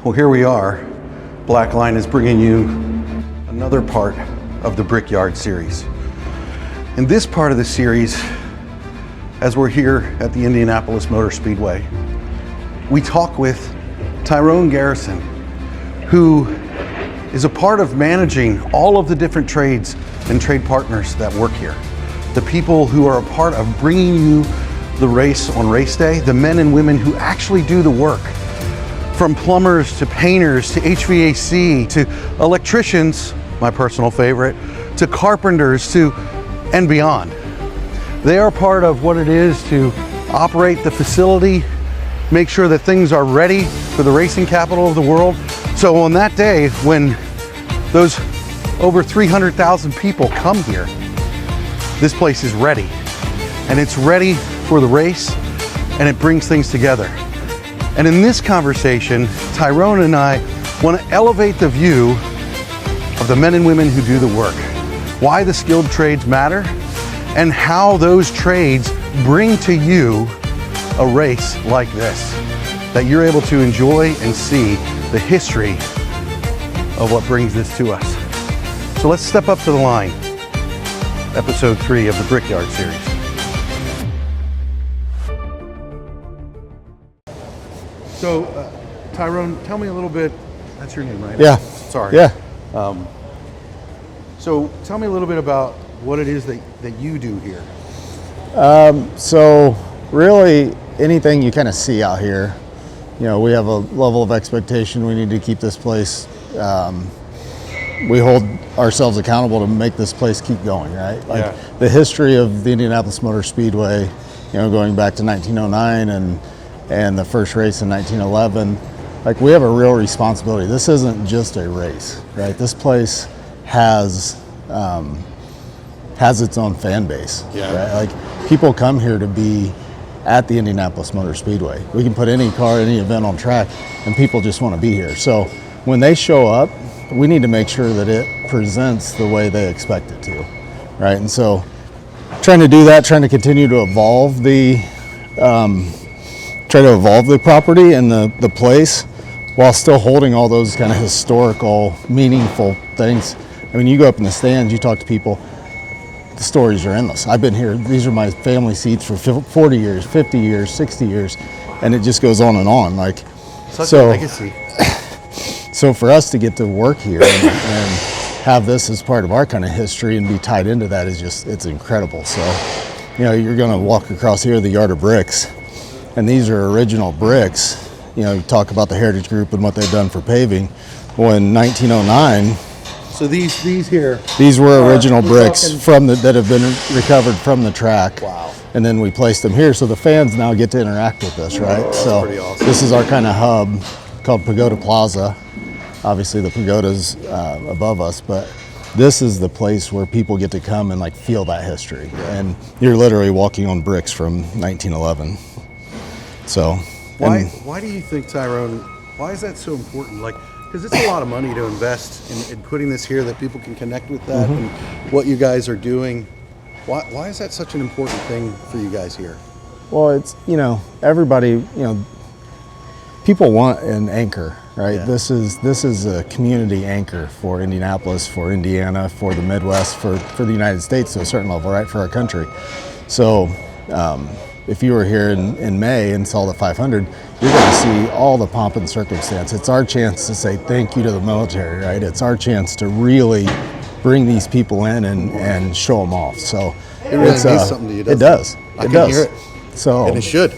Well, here we are. Blackline is bringing you another part of the Brickyard Series. In this part of the series, as we're here at the Indianapolis Motor Speedway, we talk with Tyrone Garrison, who is a part of managing all of the different trades and trade partners that work here. The people who are a part of bringing you the race on race day, the men and women who actually do the work. From plumbers to painters to HVAC to electricians, my personal favorite, to carpenters and beyond. They are part of what it is to operate the facility, make sure that things are ready for the racing capital of the world. So on that day when those over 300,000 people come here, this place is ready. And it's ready for the race, and it brings things together. And in this conversation, Tyrone and I want to elevate the view of the men and women who do the work, why the skilled trades matter, and how those trades bring to you a race like this, that you're able to enjoy and see the history of what brings this to us. So let's step up to the line. Episode 3 of the Brickyard Series. So, Tyrone, tell me a little bit, that's your name, right? Yeah. Sorry. Yeah. So tell me a little bit about what it is that you do here. So really anything you kind of see out here, you know, we have a level of expectation. We need to keep this place, we hold ourselves accountable to make this place keep going, right? Like the history of the Indianapolis Motor Speedway, you know, going back to 1909 and the first race in 1911, like we have a real responsibility. This isn't just a race, right? This place has its own fan base, right? Like people come here to be at the Indianapolis Motor Speedway. We can put any car, any event on track, and people just want to be here. So when they show up, we need to make sure that it presents the way they expect it to, right? And so trying to do that, trying to continue to evolve the property and the place while still holding all those kind of historical, meaningful things. I mean, you go up in the stands, you talk to people, the stories are endless. I've been here, these are my family seats for 40 years, 50 years, 60 years, and it just goes on and on. Like, such a legacy. So for us to get to work here and have this as part of our kind of history and be tied into that is just, it's incredible. So, you know, you're gonna walk across here, the yard of bricks, and these are original bricks. You know, you talk about the Heritage Group and what they've done for paving. Well, in 1909, so these here, these were original bricks that have been recovered from the track. Wow. And then we placed them here, so the fans now get to interact with this, right? That's so pretty awesome. This is our kind of hub called Pagoda Plaza. Obviously the pagoda's above us, but this is the place where people get to come and like feel that history. And you're literally walking on bricks from 1911. So why do you think, Tyrone, why is that so important? Like, because it's a lot of money to invest in putting this here, that people can connect with that and what you guys are doing. Why is that such an important thing for you guys here? Well, it's, you know, everybody, you know, people want an anchor, right? Yeah. This is a community anchor for Indianapolis, for Indiana, for the Midwest, for the United States to a certain level, right? For our country. So if you were here in May and saw the 500, you're going to see all the pomp and circumstance. It's our chance to say thank you to the military, right? It's our chance to really bring these people in and show them off. So it really means something to you, doesn't it? Does. I can hear it. So, and it should.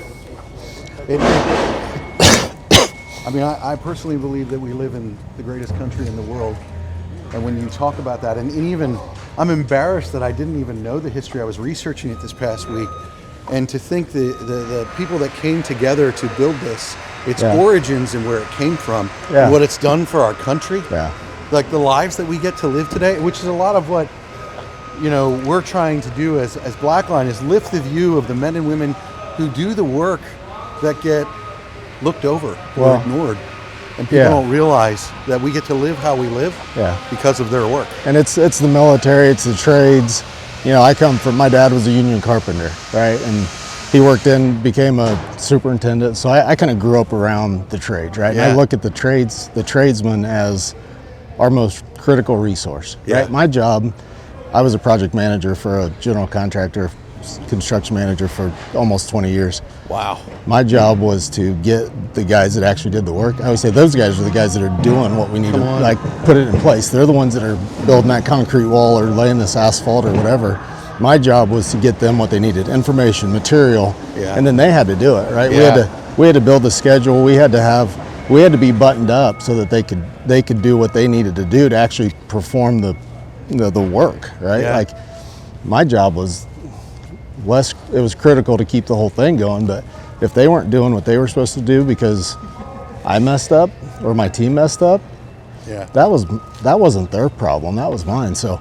I mean, I personally believe that we live in the greatest country in the world. And when you talk about that, and even, I'm embarrassed that I didn't even know the history. I was researching it this past week. And to think the people that came together to build this, its origins and where it came from, and what it's done for our country, like the lives that we get to live today, which is a lot of what, you know, we're trying to do as Blackline, is lift the view of the men and women who do the work that get looked over or ignored. And people don't realize that we get to live how we live because of their work. And it's the military, it's the trades. You know, my dad was a union carpenter, right? And became a superintendent. So I kind of grew up around the trades, right? Yeah. And I look at the tradesmen as our most critical resource, Yeah. right? My job, I was a project manager for a general contractor, construction manager for almost 20 years. Wow. My job was to get the guys that actually did the work. I always say those guys are the guys that are doing what we need to like put it in place. They're the ones that are building that concrete wall or laying this asphalt or whatever. My job was to get them what they needed, information, material, Yeah. and then they had to do it, right? Yeah. We had to build the schedule. We had to be buttoned up so that they could do what they needed to do to actually perform the work, right? Yeah. Like my job was it was critical to keep the whole thing going, but if they weren't doing what they were supposed to do because I messed up or my team messed up, Yeah. that wasn't their problem, that was mine. So,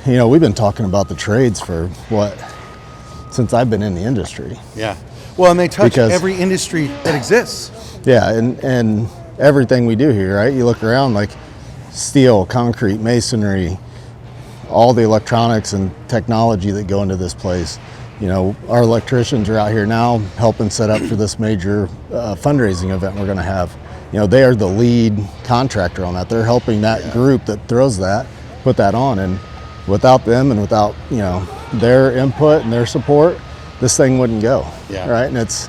you know, we've been talking about the trades for since I've been in the industry. Yeah. Well, and they touch Because- every industry that exists. Yeah, and everything we do here, right? You look around like steel, concrete, masonry, all the electronics and technology that go into this place. You know, our electricians are out here now helping set up for this major fundraising event we're going to have. You know, they are the lead contractor on that. They're helping that group that throws that, put that on. And without them and without, you know, their input and their support, this thing wouldn't go. Yeah. Right? And it's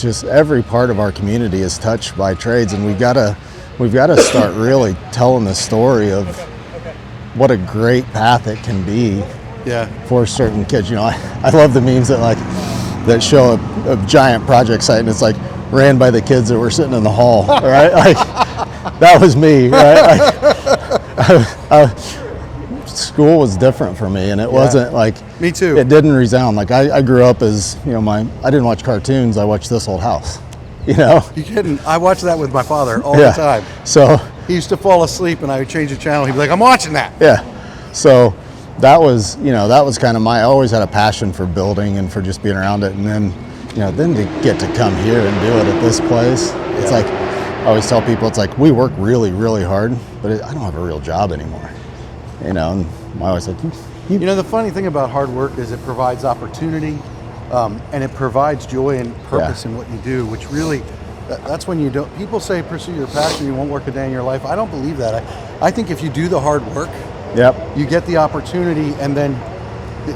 just every part of our community is touched by trades, and we've got to start really telling the story of what a great path it can be Yeah. for certain kids. You know, I love the memes that show a giant project site and it's like ran by the kids that were sitting in the hall, right? Like that was me, right? School was different for me, and it wasn't like Me too. It didn't resound like I grew up as, you know, I didn't watch cartoons. I watched This Old House, you know. You kidding? I watched that with my father all Yeah. the time. So He used to fall asleep and I would change the channel. He'd be like, I'm watching that. yeah, so that was kind of I always had a passion for building and for just being around it, and then, you know, then to get to come here and do it at this place, it's like I always tell people, it's like we work really, really hard, but I don't have a real job anymore, you know. And I always like, You know, the funny thing about hard work is it provides opportunity and it provides joy and purpose in what you do, which really, that's when you don't, people say pursue your passion, you won't work a day in your life. I don't believe that. I think if you do the hard work, yep, you get the opportunity, and then,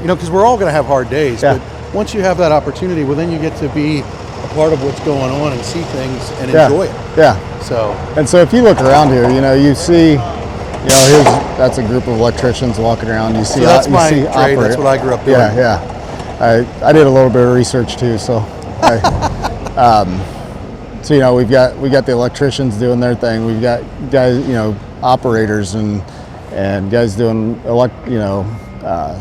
you know, because we're all going to have hard days, Yeah. but once you have that opportunity, well, then you get to be a part of what's going on and see things and yeah, enjoy it. yeah. So, And so if you look around here, you know, you see, you know, that's a group of electricians walking around. You see, so that's you my see trade. That's what I grew up doing. Yeah, yeah. I did a little bit of research too, so so, you know, we got the electricians doing their thing. We've got guys, you know, operators and guys doing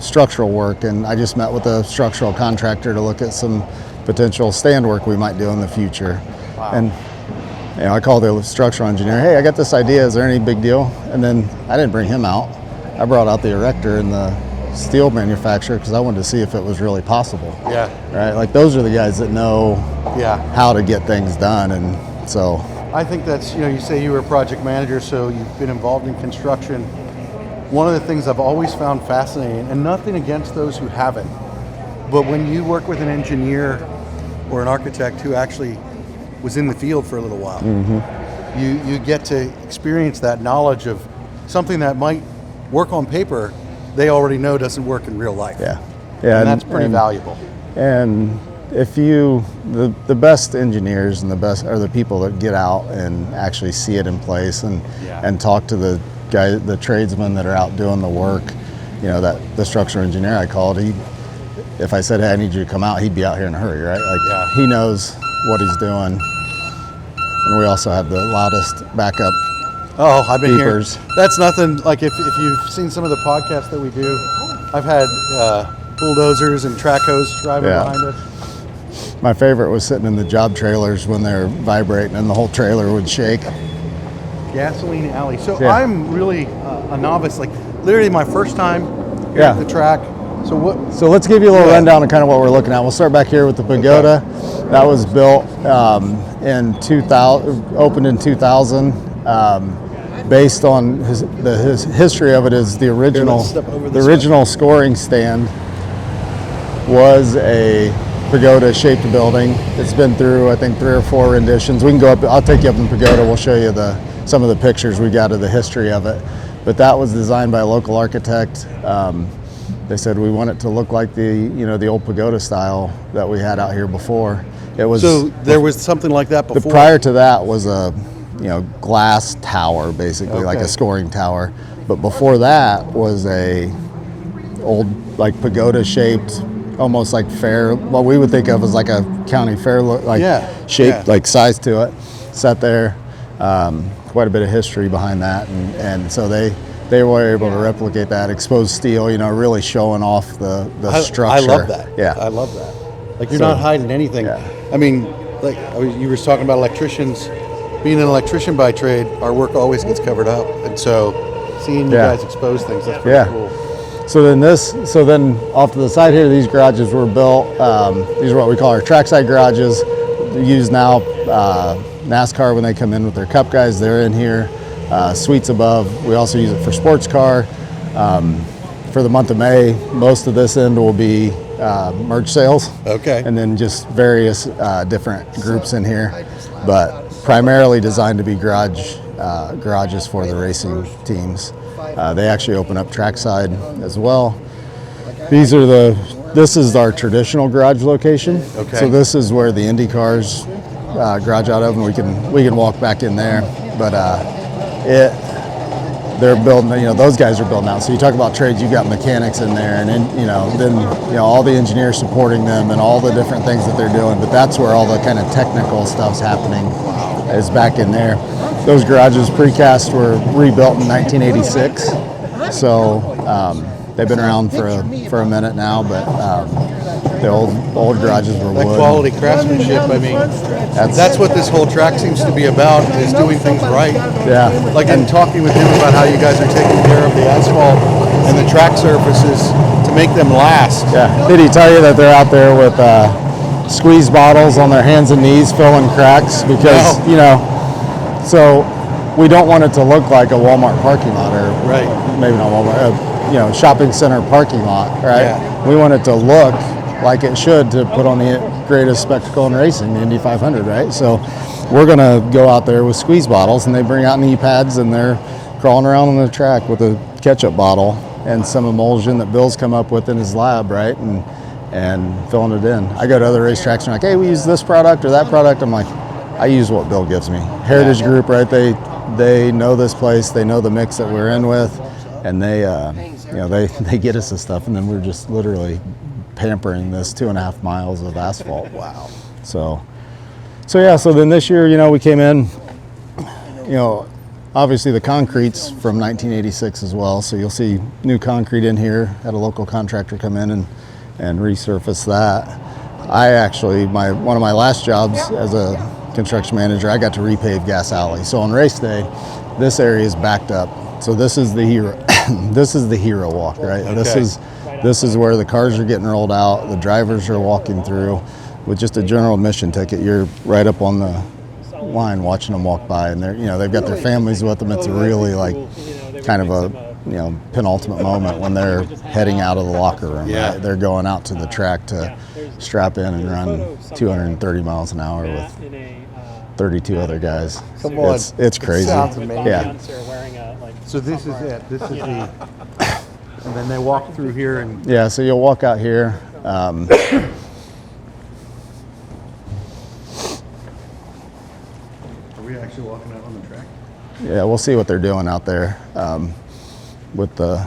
structural work. And I just met with a structural contractor to look at some potential stand work we might do in the future. Wow. And you know, I called the structural engineer. Hey, I got this idea. Is there any big deal? And then I didn't bring him out. I brought out the erector and the steel manufacturer because I wanted to see if it was really possible. Yeah. Right. Like those are the guys that know Yeah. how to get things done, and so I think that's, you know, you say you were a project manager, so you've been involved in construction. One of the things I've always found fascinating, and nothing against those who haven't, but when you work with an engineer or an architect who actually was in the field for a little while, you get to experience that knowledge of something that might work on paper, they already know doesn't work in real life. yeah, And that's pretty valuable. And if the best engineers and the best are the people that get out and actually see it in place and Yeah. and talk to the tradesmen that are out doing the work. You know, that the structural engineer I called, if I said, hey, I need you to come out, he'd be out here in a hurry, right? Like Yeah. he knows what he's doing. And we also have the loudest backup. Oh, I've been Beepers. here. That's nothing, like if you've seen some of the podcasts that we do, I've had bulldozers and track hose driving Yeah. behind us. My favorite was sitting in the job trailers when they're vibrating and the whole trailer would shake. Gasoline alley. So Yeah. I'm really a novice, like literally my first time here Yeah. at the track. So what? So let's give you a little Yeah. rundown of kind of what we're looking at. We'll start back here with the pagoda. That was built in 2000, opened in 2000. Based on his history of it is the original let's step over this scoring stand was a pagoda-shaped building. It's been through, I think, 3 or 4 renditions. We can go up, I'll take you up in pagoda. We'll show you some of the pictures we got of the history of it. But that was designed by a local architect. They said we want it to look like the old pagoda style that we had out here before. It was So there was something like that before? prior to that was a glass tower, basically, like Okay. a scoring tower. But before that was a old, like, pagoda shaped, almost like fair, what we would think of as like a county fair look, like shaped, like size to it, set there. Quite a bit of history behind that, and so they were able to replicate that exposed steel, really showing off the structure. I love that. Yeah, I love that. Like, you're not hiding anything. Yeah. I mean, like you were talking about electricians. Being an electrician by trade, our work always gets covered up, and so seeing you guys expose things, that's pretty cool. So then off to the side here, these garages were built. These are what we call our trackside garages. They're used now. NASCAR, when they come in with their cup guys, they're in here. Suites above. We also use it for sports car. For the month of May, most of this end will be merch sales. Okay. And then just various different groups in here, but primarily designed to be garages for the racing teams. They actually open up trackside as well. This is our traditional garage location. Okay. So this is where the Indy cars garage out of, and we can walk back in there. But they're building, those guys are building out. So you talk about trades, you got mechanics in there, and then all the engineers supporting them and all the different things that they're doing. But that's where all the kind of technical stuff's happening, is back in there. Those garages precast were rebuilt in 1986. So they've been around for a minute now, but the old garages were That wood. quality craftsmanship, I mean, that's what this whole track seems to be about, is doing things right. Yeah. Like, in talking with him about how you guys are taking care of the asphalt and the track surfaces to make them last. Yeah. Did he tell you that they're out there with squeeze bottles on their hands and knees filling cracks? Because, so we don't want it to look like a Walmart parking lot, or maybe not Walmart, shopping center parking lot, right? Yeah. We want it to look like it should to put on the greatest spectacle in racing, the Indy 500, right? So we're going to go out there with squeeze bottles, and they bring out knee pads, and they're crawling around on the track with a ketchup bottle and some emulsion that Bill's come up with in his lab, right? And filling it in. I go to other racetracks and they're like, hey, we use this product or that product. I'm like, I use what Bill gives me. Heritage Group, right? They know this place, they know the mix that we're in with, and they get us this stuff, and then we're just literally pampering this 2.5 miles of asphalt. Wow. So then this year, we came in, obviously the concrete's from 1986 as well, so you'll see new concrete in here. Had a local contractor come in and resurface that. I actually, one of my last jobs as a construction manager, I got to repave Gas Alley. So on race day, this area is backed up. So this is the hero, this is the hero walk, right? Okay. This is where the cars are getting rolled out, the drivers are walking through. With just a general admission ticket, you're right up on the line watching them walk by, and they've got their families with them. It's a really kind of a penultimate moment when they're heading out of the locker room. Yeah. Right? They're going out to the track to strap in and run 230 miles an hour with 32 other guys. Come on. It's crazy. It sounds amazing. Yeah. So this is it. This is the, and then they walk through here and. Yeah, so you'll walk out here. Are we actually walking out on the track? Yeah, we'll see what they're doing out there with the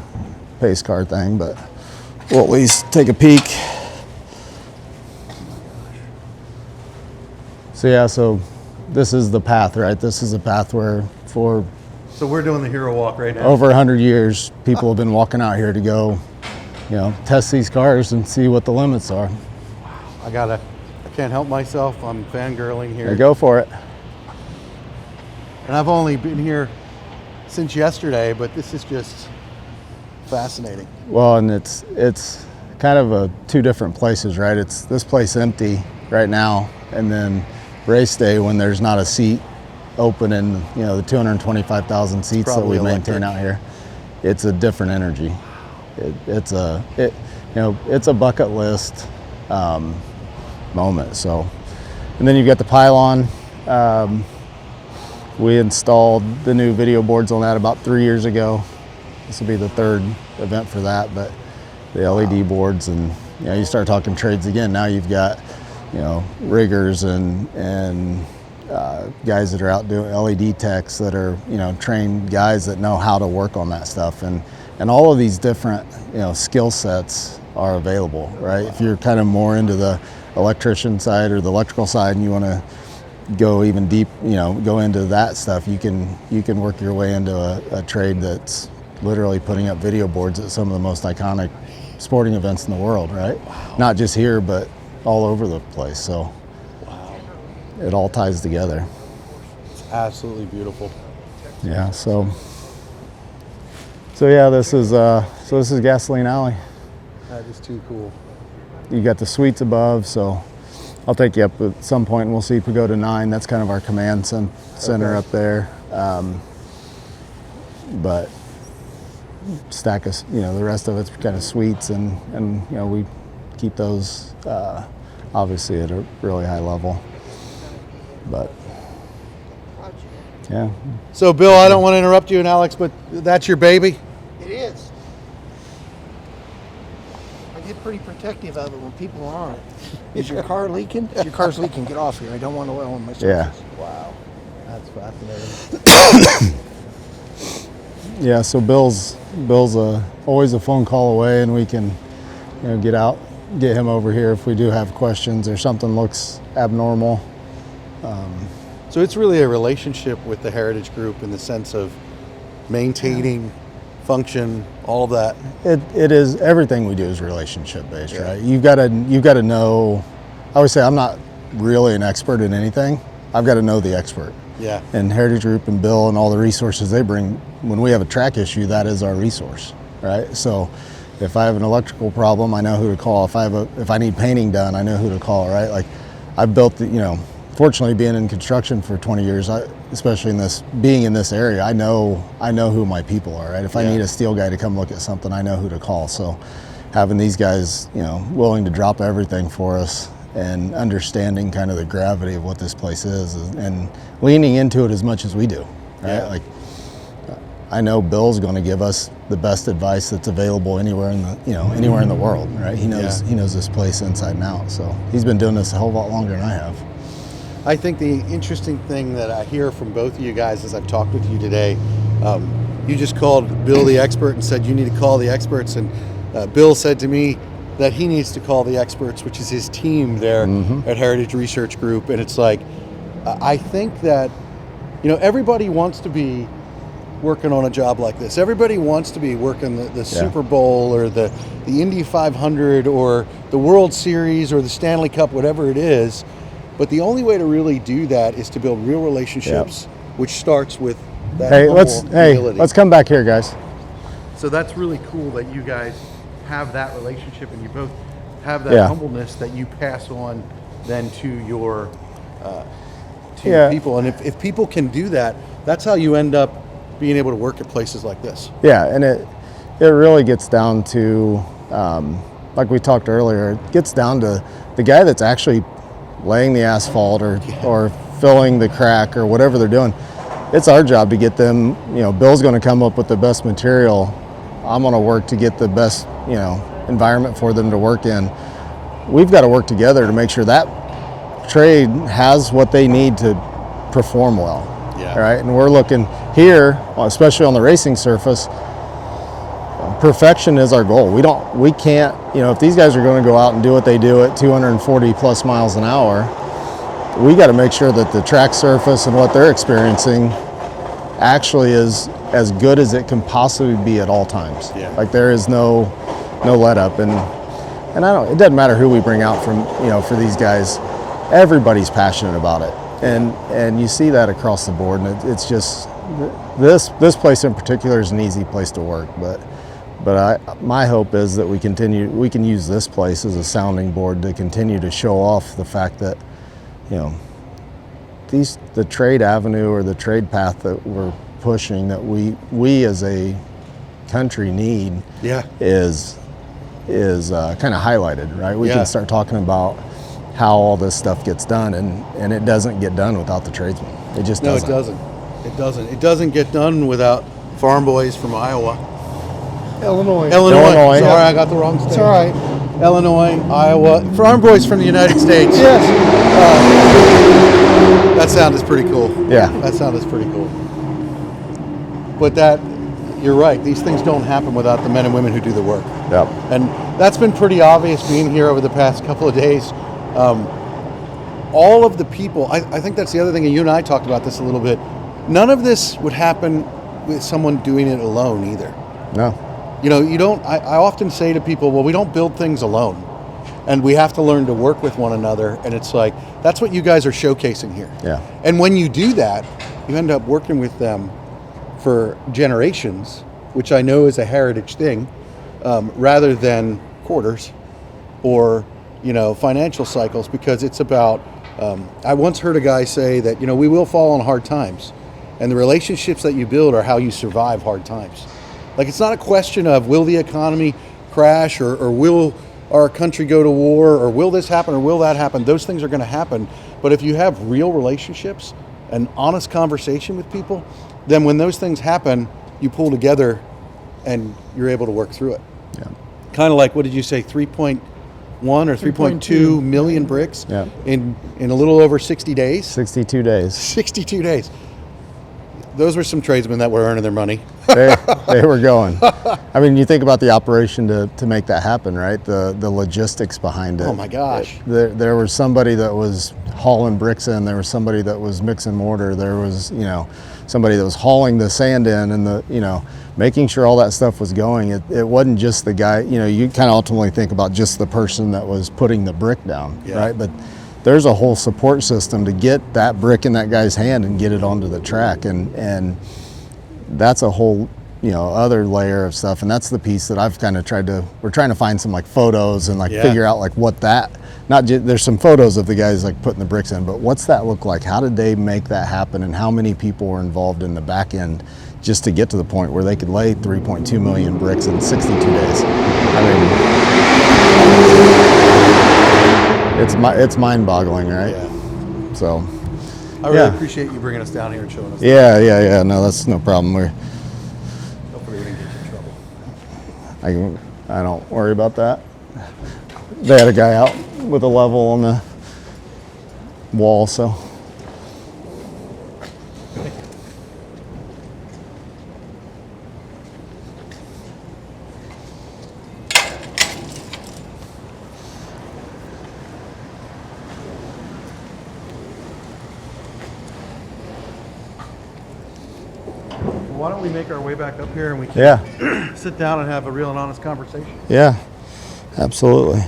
pace car thing, but we'll at least take a peek. So this is the path, right? This is a path where for So we're doing the hero walk right now. over 100 years, people have been walking out here to go, test these cars and see what the limits are. I can't help myself. I'm fangirling here. Yeah, go for it. And I've only been here since yesterday, but this is just fascinating. Well, and it's kind of two different places, right? It's this place empty right now, and then race day when there's not a seat open in the 225,000 seats that we maintain out here. It's a different energy. It's a bucket list moment. So, and then you've got the pylon. We installed the new video boards on that about 3 years ago. This will be the third event for that, but the LED boards, and you start talking trades again. Now you've got riggers and guys that are out doing LED techs that are trained guys that know how to work on that stuff, and all of these different skill sets are available, right? If you're kind of more into the electrician side or the electrical side and you want to go even deep, go into that stuff, you can work your way into a trade that's literally putting up video boards at some of the most iconic sporting events in the world, right? Wow. Not just here, but all over the place. So wow. It all ties together. It's absolutely beautiful. Yeah, so yeah, this is Gasoline Alley. That is too cool. You got the suites above, so I'll take you up at some point and we'll see if we go to 9. That's kind of our command center up there. But stack us, the rest of it's kind of suites, and we keep those obviously at a really high level. But yeah. So Bill, I don't want to interrupt you and Alex, but that's your baby? It is. I get pretty protective of it when people are on it. Is your car leaking? If your car's leaking, get off here. I don't want oil on my surface. Yeah. Wow. That's fascinating. Yeah, so Bill's always a phone call away, and we can get him over here if we do have questions or something looks abnormal. So it's really a relationship with the Heritage Group in the sense of maintaining function, all of that. It is, everything we do is relationship based, right? You've got to know. I always say I'm not really an expert in anything. I've got to know the expert. Yeah. And Heritage Group and Bill and all the resources they bring, when we have a track issue, that is our resource, right? So if I have an electrical problem, I know who to call. If I need painting done, I know who to call, right? Like I've built fortunately being in construction for 20 years, especially being in this area, I know who my people are, right? If I need a steel guy to come look at something, I know who to call. So having these guys, willing to drop everything for us and understanding kind of the gravity of what this place is and leaning into it as much as we do, right? Yeah. Like I know Bill's going to give us the best advice that's available anywhere in the world, right? He knows this place inside and out. So he's been doing this a whole lot longer than I have. I think the interesting thing that I hear from both of you guys as I've talked with you today, you just called Bill the expert and said you need to call the experts, and Bill said to me that he needs to call the experts, which is his team there at Heritage Research Group. And it's like, I think that, everybody wants to be working on a job like this. Everybody wants to be working the Super Bowl or the Indy 500 or the World Series or the Stanley Cup, whatever it is. But the only way to really do that is to build real relationships, which starts with that humility. Let's come back here, guys. So that's really cool that you guys have that relationship and you both have that humbleness that you pass on then to your people. And if people can do that, that's how you end up being able to work at places like this. Yeah, and it really gets down to, like we talked earlier, it gets down to the guy that's actually laying the asphalt or filling the crack or whatever they're doing. It's our job to get them, Bill's going to come up with the best material. I'm going to work to get the best, environment for them to work in. We've got to work together to make sure that trade has what they need to perform well. Yeah. Right? And we're looking here, especially on the racing surface, perfection is our goal. We can't, if these guys are going to go out and do what they do at 240 plus miles an hour, we got to make sure that the track surface and what they're experiencing actually is as good as it can possibly be at all times. Yeah. Like there is no let up, and it doesn't matter who we bring out from, for these guys, everybody's passionate about it. And you see that across the board, and it's just, this place in particular is an easy place to work, but my hope is that we can use this place as a sounding board to continue to show off the fact that, the trade avenue or the trade path that we're pushing, that we as a country need, is is kind of highlighted, right? We Yeah. can start talking about how all this stuff gets done, and it doesn't get done without the tradesmen. It just No, doesn't. it doesn't. It doesn't. It doesn't get done without farm boys from Iowa. Illinois. Illinois. Sorry, I got the wrong state. It's all right. Illinois, Iowa, farm boys from the United States. Yes. That sound is pretty cool. Yeah. That sound is pretty cool. But you're right. These things don't happen without the men and women who do the work. Yep. And that's been pretty obvious being here over the past couple of days. All of the people, I think that's the other thing, and you and I talked about this a little bit. None of this would happen with someone doing it alone either. No. You know, you don't, I often say to people, well, we don't build things alone. And we have to learn to work with one another. And it's like, that's what you guys are showcasing here. Yeah. And when you do that, you end up working with them for generations, which I know is a heritage thing, rather than quarters or, financial cycles, because it's about, I once heard a guy say that, we will fall on hard times. And the relationships that you build are how you survive hard times. Like, it's not a question of will the economy crash or will our country go to war or will this happen or will that happen. Those things are going to happen. But if you have real relationships and honest conversation with people, then when those things happen, you pull together and you're able to work through it. Yeah. Kind of like, what did you say, 3.1 or 3.2 million bricks Yeah. in a little over 60 days? 62 days. 62 days. Those were some tradesmen that were earning their money. They were going. I mean, you think about the operation to make that happen, right? The logistics behind it. Oh my gosh. There was somebody that was hauling bricks in. There was somebody that was mixing mortar. There was, somebody that was hauling the sand in and making sure all that stuff was going. It wasn't just the guy, you kind of ultimately think about just the person that was putting the brick down, Yeah. right? But there's a whole support system to get that brick in that guy's hand and get it onto the track. And that's a whole, other layer of stuff. And that's the piece that I've kind of we're trying to find some like photos and Yeah. figure out like what that, not just, there's some photos of the guys like putting the bricks in, but what's that look like? How did they make that happen? And how many people were involved in the back end just to get to the point where they could lay 3.2 million bricks in 62 days? It's mind-boggling, right? Yeah. So, I really Yeah. appreciate you bringing us down here and showing us. yeah. No, that's no problem. Hopefully we didn't get you in trouble. I don't worry about that. They had a guy out with a level on the wall, so. Why don't we make our way back up here and we can Yeah, sit down and have a real and honest conversation? yeah, absolutely.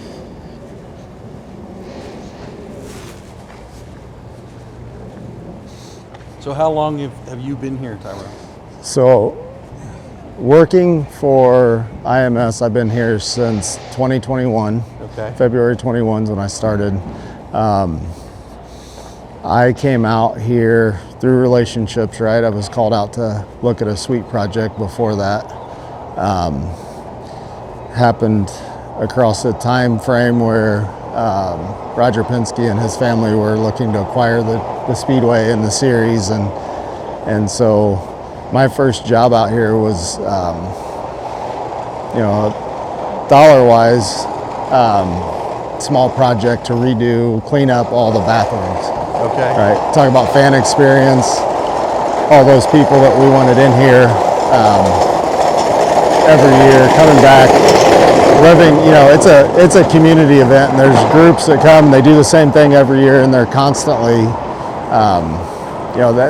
So how long have you been here, Tyrone? So, working for IMS, I've been here since 2021. Okay. February 21 is when I started. I came out here through relationships, right? I was called out to look at a suite project before that. Happened across a time frame where Roger Penske and his family were looking to acquire the Speedway and the series. And so my first job out here was, dollar-wise, small project to redo, clean up all the bathrooms. Okay. Right, talk about fan experience, all those people that we wanted in here every year, coming back, living, it's a community event and there's groups that come, they do the same thing every year and they're constantly,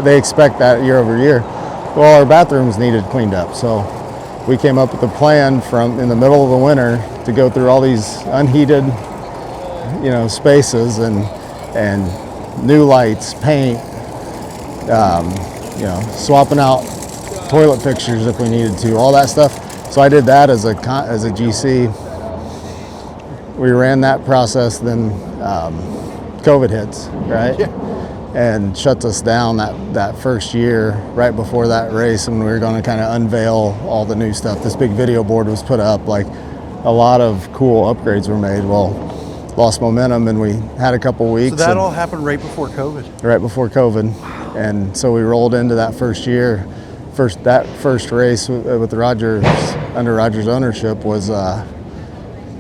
they expect that year over year. Well, our bathrooms needed cleaned up, so we came up with a plan from in the middle of the winter to go through all these unheated, spaces and new lights, paint, swapping out toilet fixtures if we needed to, all that stuff. So I did that as a GC. We ran that process, then COVID hits, right? Yeah. And shuts us down that first year, right before that race, and we were going to kind of unveil all the new stuff. This big video board was put up, like a lot of cool upgrades were made. Well, lost momentum, and we had a couple weeks. So that all happened right before COVID. Right before COVID, and so we rolled into that first year. That first race with the Rogers, under Rogers ownership, was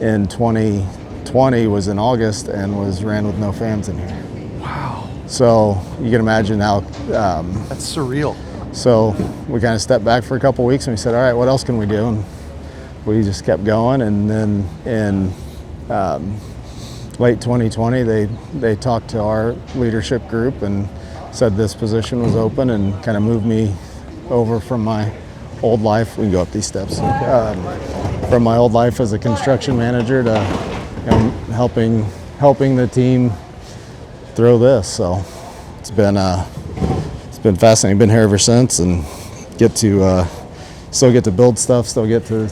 in 2020, was in August, and was ran with no fans in here. Wow. So you can imagine how. That's surreal. So we kind of stepped back for a couple weeks, and we said, all right, what else can we do? And we just kept going, and then in late 2020, they talked to our leadership group and said this position was open, and kind of moved me over from my old life. We can go up these steps. From my old life as a construction manager to helping the team through this. So it's been fascinating. Been here ever since, and still get to build stuff, still get to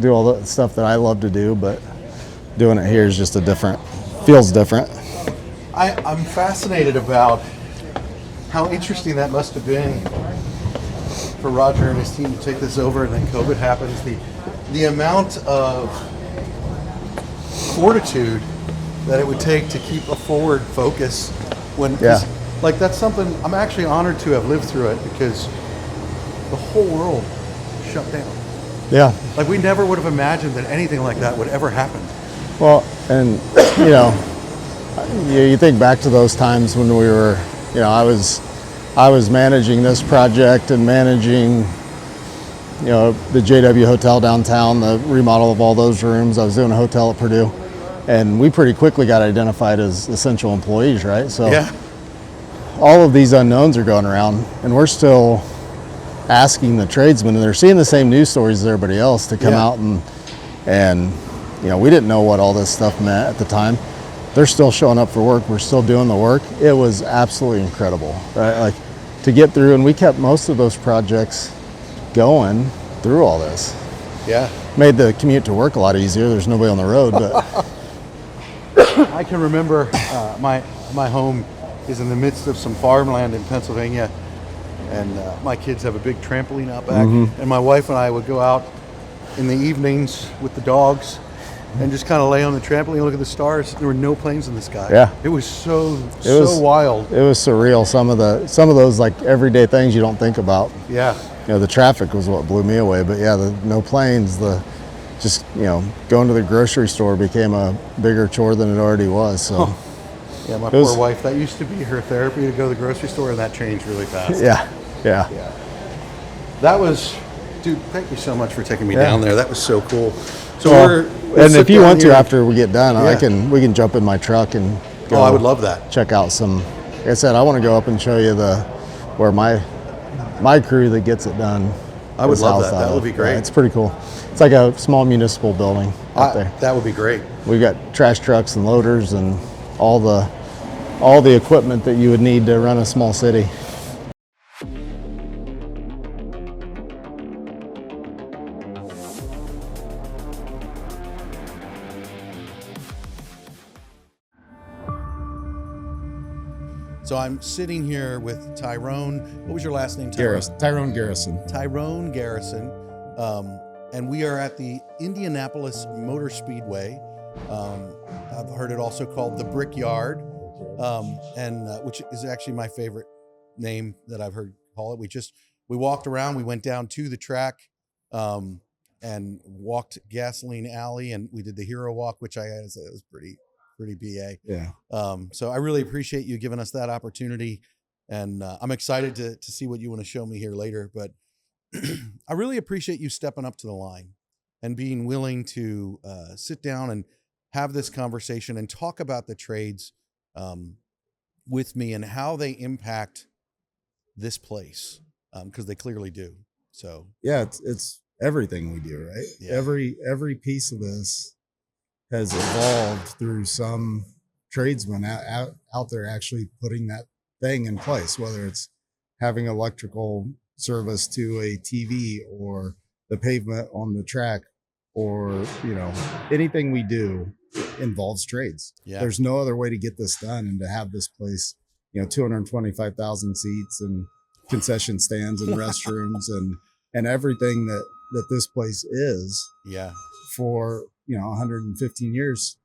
do all the stuff that I love to do, but doing it here is just feels different. I'm fascinated about how interesting that must have been for Roger and his team to take this over, and then COVID happens. The amount of fortitude that it would take to keep a forward focus when, like, that's something I'm actually honored to have lived through it, because the whole world shut down. Yeah. Like, we never would have imagined that anything like that would ever happen. Well, and you think back to those times when we were, I was managing this project and managing, the JW Hotel downtown, the remodel of all those rooms. I was doing a hotel at Purdue, and we pretty quickly got identified as essential employees, right? So all of these unknowns are going around, and we're still asking the tradesmen, and they're seeing the same news stories as everybody else, to come out and we didn't know what all this stuff meant at the time. They're still showing up for work. We're still doing the work. It was absolutely incredible, right? Like, to get through, and we kept most of those projects going through all this. Yeah. Made the commute to work a lot easier. There's nobody on the road, but I can remember my home is in the midst of some farmland in Pennsylvania, and my kids have a big trampoline out back, and my wife and I would go out in the evenings with the dogs and just kind of lay on the trampoline and look at the stars. There were no planes in the sky. Yeah. It was so wild. It was surreal. Some of those like everyday things you don't think about. Yeah. The traffic was what blew me away, but the no planes, going to the grocery store became a bigger chore than it already was. So yeah, my poor wife, that used to be her therapy, to go to the grocery store, and that changed really fast. Yeah. That was, dude, thank you so much for taking me down there. That was so cool. So and if you want to, after we get done, we can jump in my truck and go. I would love that. Check out some. Like I said, I want to go up and show you where my crew that gets it done. I would love that. That would be great. Yeah, it's pretty cool. It's like a small municipal building out there. That would be great. We've got trash trucks and loaders and all the equipment that you would need to run a small city. So I'm sitting here with Tyrone. What was your last name, Tyrone? Tyrone Garrison. Tyrone Garrison. And we are at the Indianapolis Motor Speedway. I've heard it also called the Brickyard, which is actually my favorite name that I've heard call it. We walked around, we went down to the track, and walked Gasoline Alley, and we did the Hero Walk, which I had to say was pretty BA. Yeah. So I really appreciate you giving us that opportunity, and I'm excited to see what you want to show me here later. But I really appreciate you stepping up to the line and being willing to sit down and have this conversation and talk about the trades with me and how they impact this place, because they clearly do. So yeah, it's everything we do, right? Yeah. Every piece of this has evolved through some tradesman out there actually putting that thing in place, whether it's having electrical service to a TV or the pavement on the track, or anything we do involves trades. Yeah. There's no other way to get this done, and to have this place 225,000 seats and concession stands and restrooms and everything that this place is Yeah. for 115 years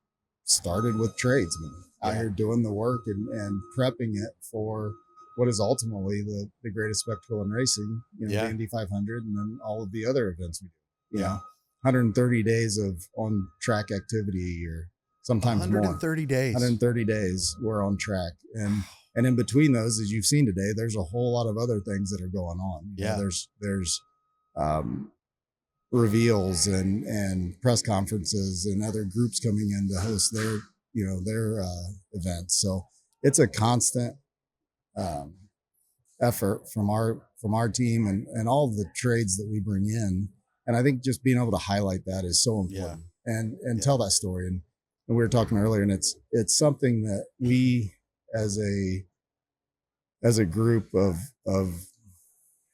started with tradesmen out here doing the work and prepping it for what is ultimately the greatest spectacle in racing, the Indy 500 and then all of the other events we do. You know, 130 days of on track activity a year, sometimes 130 more. days. 130 days we're on track. And in between those, as you've seen today, there's a whole lot of other things that are going on. You know, there's reveals and press conferences and other groups coming in to host their events. So it's a constant effort from our team and all of the trades that we bring in. And I think just being able to highlight that is so important and tell that story. And we were talking earlier, and it's something that we as a group of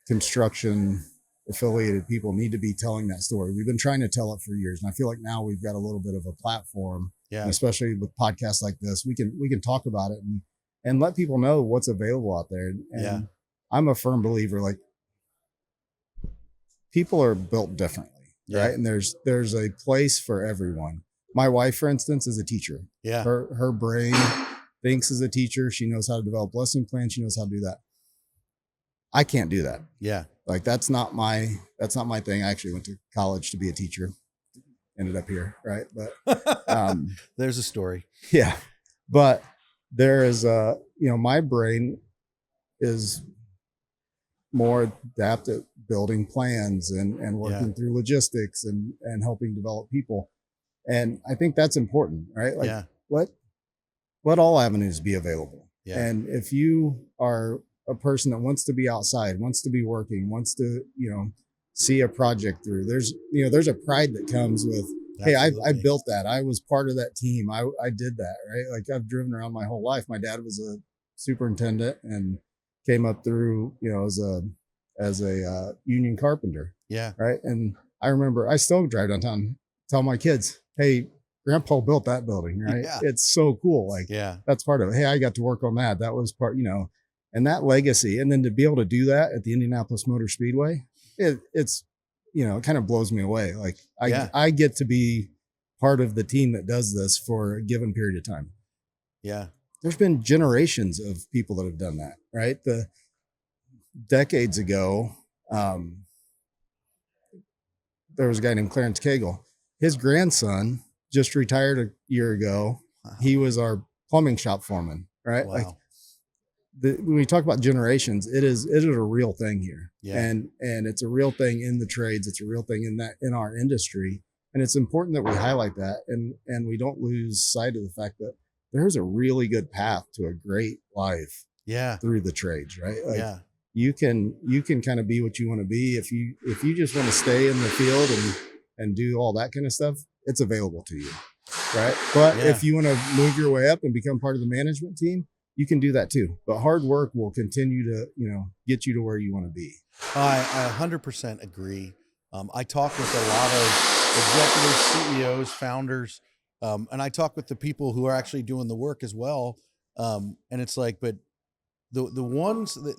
construction affiliated people need to be telling that story. We've been trying to tell it for years, and I feel like now we've got a little bit of a platform, and especially with podcasts like this, we can talk about it and let people know what's available out there. And I'm a firm believer, like, people are built differently, right? And there's a place for everyone. My wife, for instance, is a teacher. Her brain thinks as a teacher. She knows how to develop lesson plans. She knows how to do that. I can't do that. Like, that's not my thing. I actually went to college to be a teacher, ended up here. Right. But, there's a story. Yeah. But there is my brain is more adept at building plans and working through logistics and helping develop people. And I think that's important, right? Like, let all avenues be available. And if you are a person that wants to be outside, wants to be working, wants to, see a project through, there's a pride that comes with, hey, I built that. I was part of that team. I did that, right? Like, I've driven around my whole life. My dad was a superintendent and came up through, as a union carpenter. Right. And I remember I still drive downtown, tell my kids, hey, Grandpa built that building, right? It's so cool. Like, that's part of it. Hey, I got to work on that. That was part, and that legacy. And then to be able to do that at the Indianapolis Motor Speedway, it's, it kind of blows me away. Like, I get to be part of the team that does this for a given period of time. There's been generations of people that have done that, right? The decades ago, there was a guy named Clarence Cagle. His grandson just retired a year ago. He was our plumbing shop foreman, right? Like, when we talk about generations, it is a real thing here. And it's a real thing in the trades. It's a real thing in our industry. And it's important that we highlight that and we don't lose sight of the fact that there's a really good path to a great life through the trades, right? Like, you can kind of be what you want to be. If you just want to stay in the field and do all that kind of stuff, it's available to you, right? But if you want to move your way up and become part of the management team, you can do that too. But hard work will continue to, get you to where you want to be. I 100% agree. I talk with a lot of executives, CEOs, founders, and I talk with the people who are actually doing the work as well. And it's like, but the ones that,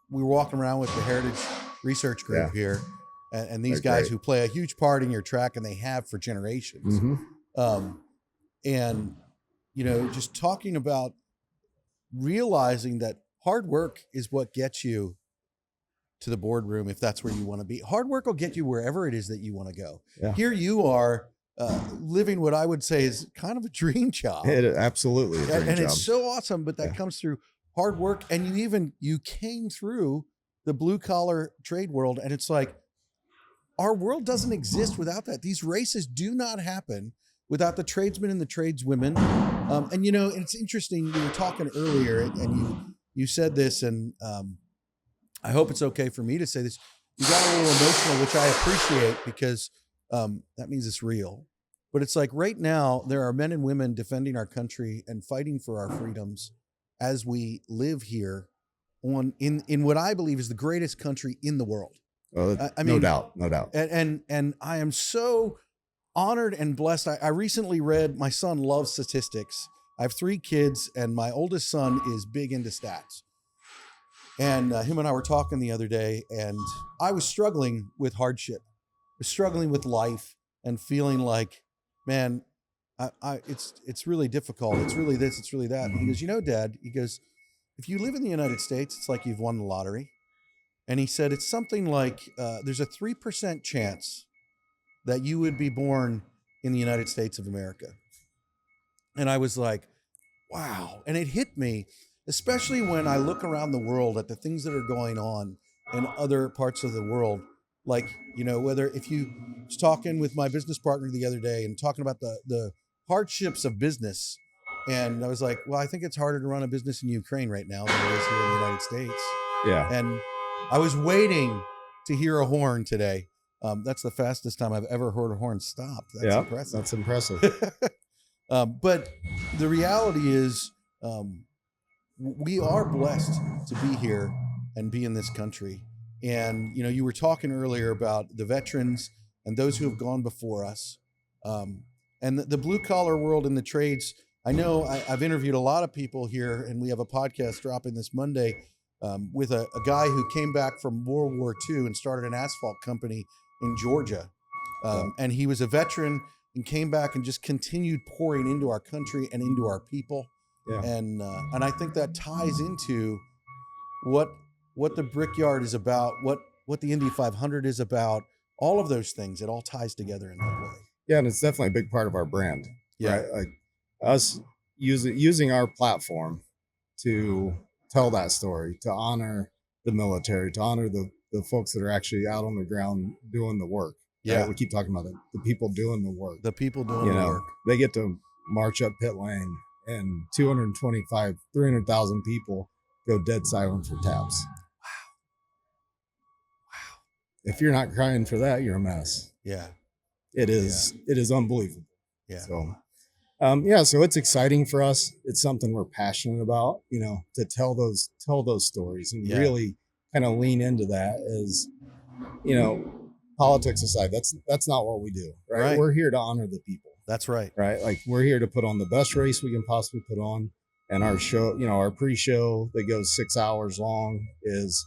we were walking around with the Heritage Research Group here, and these guys who play a huge part in your track, and they have for generations. And, just talking about realizing that hard work is what gets you to the boardroom, if that's where you want to be. Hard work will get you wherever it is that you want to go. Here you are living what I would say is kind of a dream job. It absolutely a dream job. It's so awesome, but that comes through hard work. And you came through the blue collar trade world, and it's like, our world doesn't exist without that. These races do not happen without the tradesmen and the tradeswomen. And it's interesting. We were talking earlier, and you said this, and I hope it's okay for me to say this. You got a little emotional, which I appreciate, because that means it's real. But it's like, right now, there are men and women defending our country and fighting for our freedoms as we live here in what I believe is the greatest country in the world. I mean, no doubt. And I am so honored and blessed. I recently read, my son loves statistics. I have 3 kids, and my oldest son is big into stats. And him and I were talking the other day, and I was struggling with hardship, struggling with life, and feeling like, man, it's really difficult. It's really this, it's really that. And he goes, you know, Dad, he goes, if you live in the United States, it's like you've won the lottery. And he said, it's something like there's a 3% chance that you would be born in the United States of America. And I was like, wow. And it hit me, especially when I look around the world at the things that are going on in other parts of the world. Like, you know, whether if you was talking with my business partner the other day and talking about the hardships of business. And I was like, well, I think it's harder to run a business in Ukraine right now than it is here in the United States. Yeah. And I was waiting to hear a horn today. That's the fastest time I've ever heard a horn stop. That's impressive. That's impressive. But the reality is, we are blessed to be here and be in this country. And, you know, you were talking earlier about the veterans and those who have gone before us. And the blue collar world and the trades. I know I've interviewed a lot of people here, and we have a podcast dropping this Monday with a guy who came back from World War II and started an asphalt company in Georgia. And he was a veteran and came back and just continued pouring into our country and into our people. Yeah. And I think that ties into what the Brickyard is about, what the Indy 500 is about, all of those things. It all ties together in that way. Yeah, and it's definitely a big part of our brand. Yeah. Right? Like us using our platform to tell that story, to honor the military, to honor the folks that are actually out on the ground doing the work. Yeah. Right? We keep talking about the people doing the work. The people doing the work. They get to march up pit lane and 225, 300,000 people go dead silent for taps. Wow. If you're not crying for that, you're a mess. Yeah. It is. Yeah. It is unbelievable. Yeah. So, so it's exciting for us. It's something we're passionate about, you know, to tell those stories and really kind of lean into that as, you know, politics aside, that's not what we do, right? We're here to honor the people. That's right. Right. Like we're here to put on the best race we can possibly put on. And our show, you know, our pre-show that goes 6 hours long is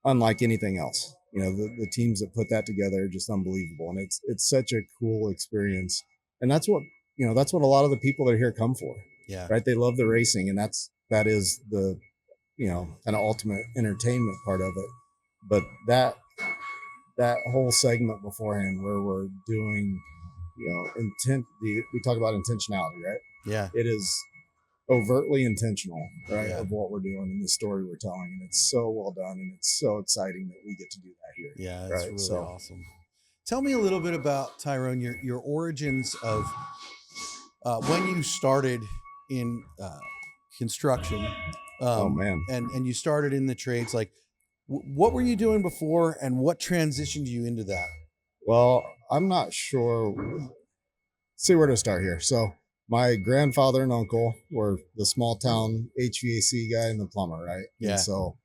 unlike anything else. You know, the teams that put that together are just unbelievable. And it's such a cool experience. And that's what a lot of the people that are here come for. Yeah. Right. They love the racing, and that is the, you know, kind of ultimate entertainment part of it. But that whole segment beforehand where we're doing, you know, we talk about intentionality, right? Yeah. It is overtly intentional, right? Yeah. Of what we're doing and the story we're telling. And it's so well done, and it's so exciting that we get to do that here. Yeah. That's really awesome. Tell me a little bit about, Tyrone, your origins of when you started in construction. Oh man. And you started in the trades. Like, what were you doing before, and what transitioned you into that? Well, I'm not sure. Let's see where to start here. So my grandfather and uncle were the small town HVAC guy and the plumber, right? Yeah. And so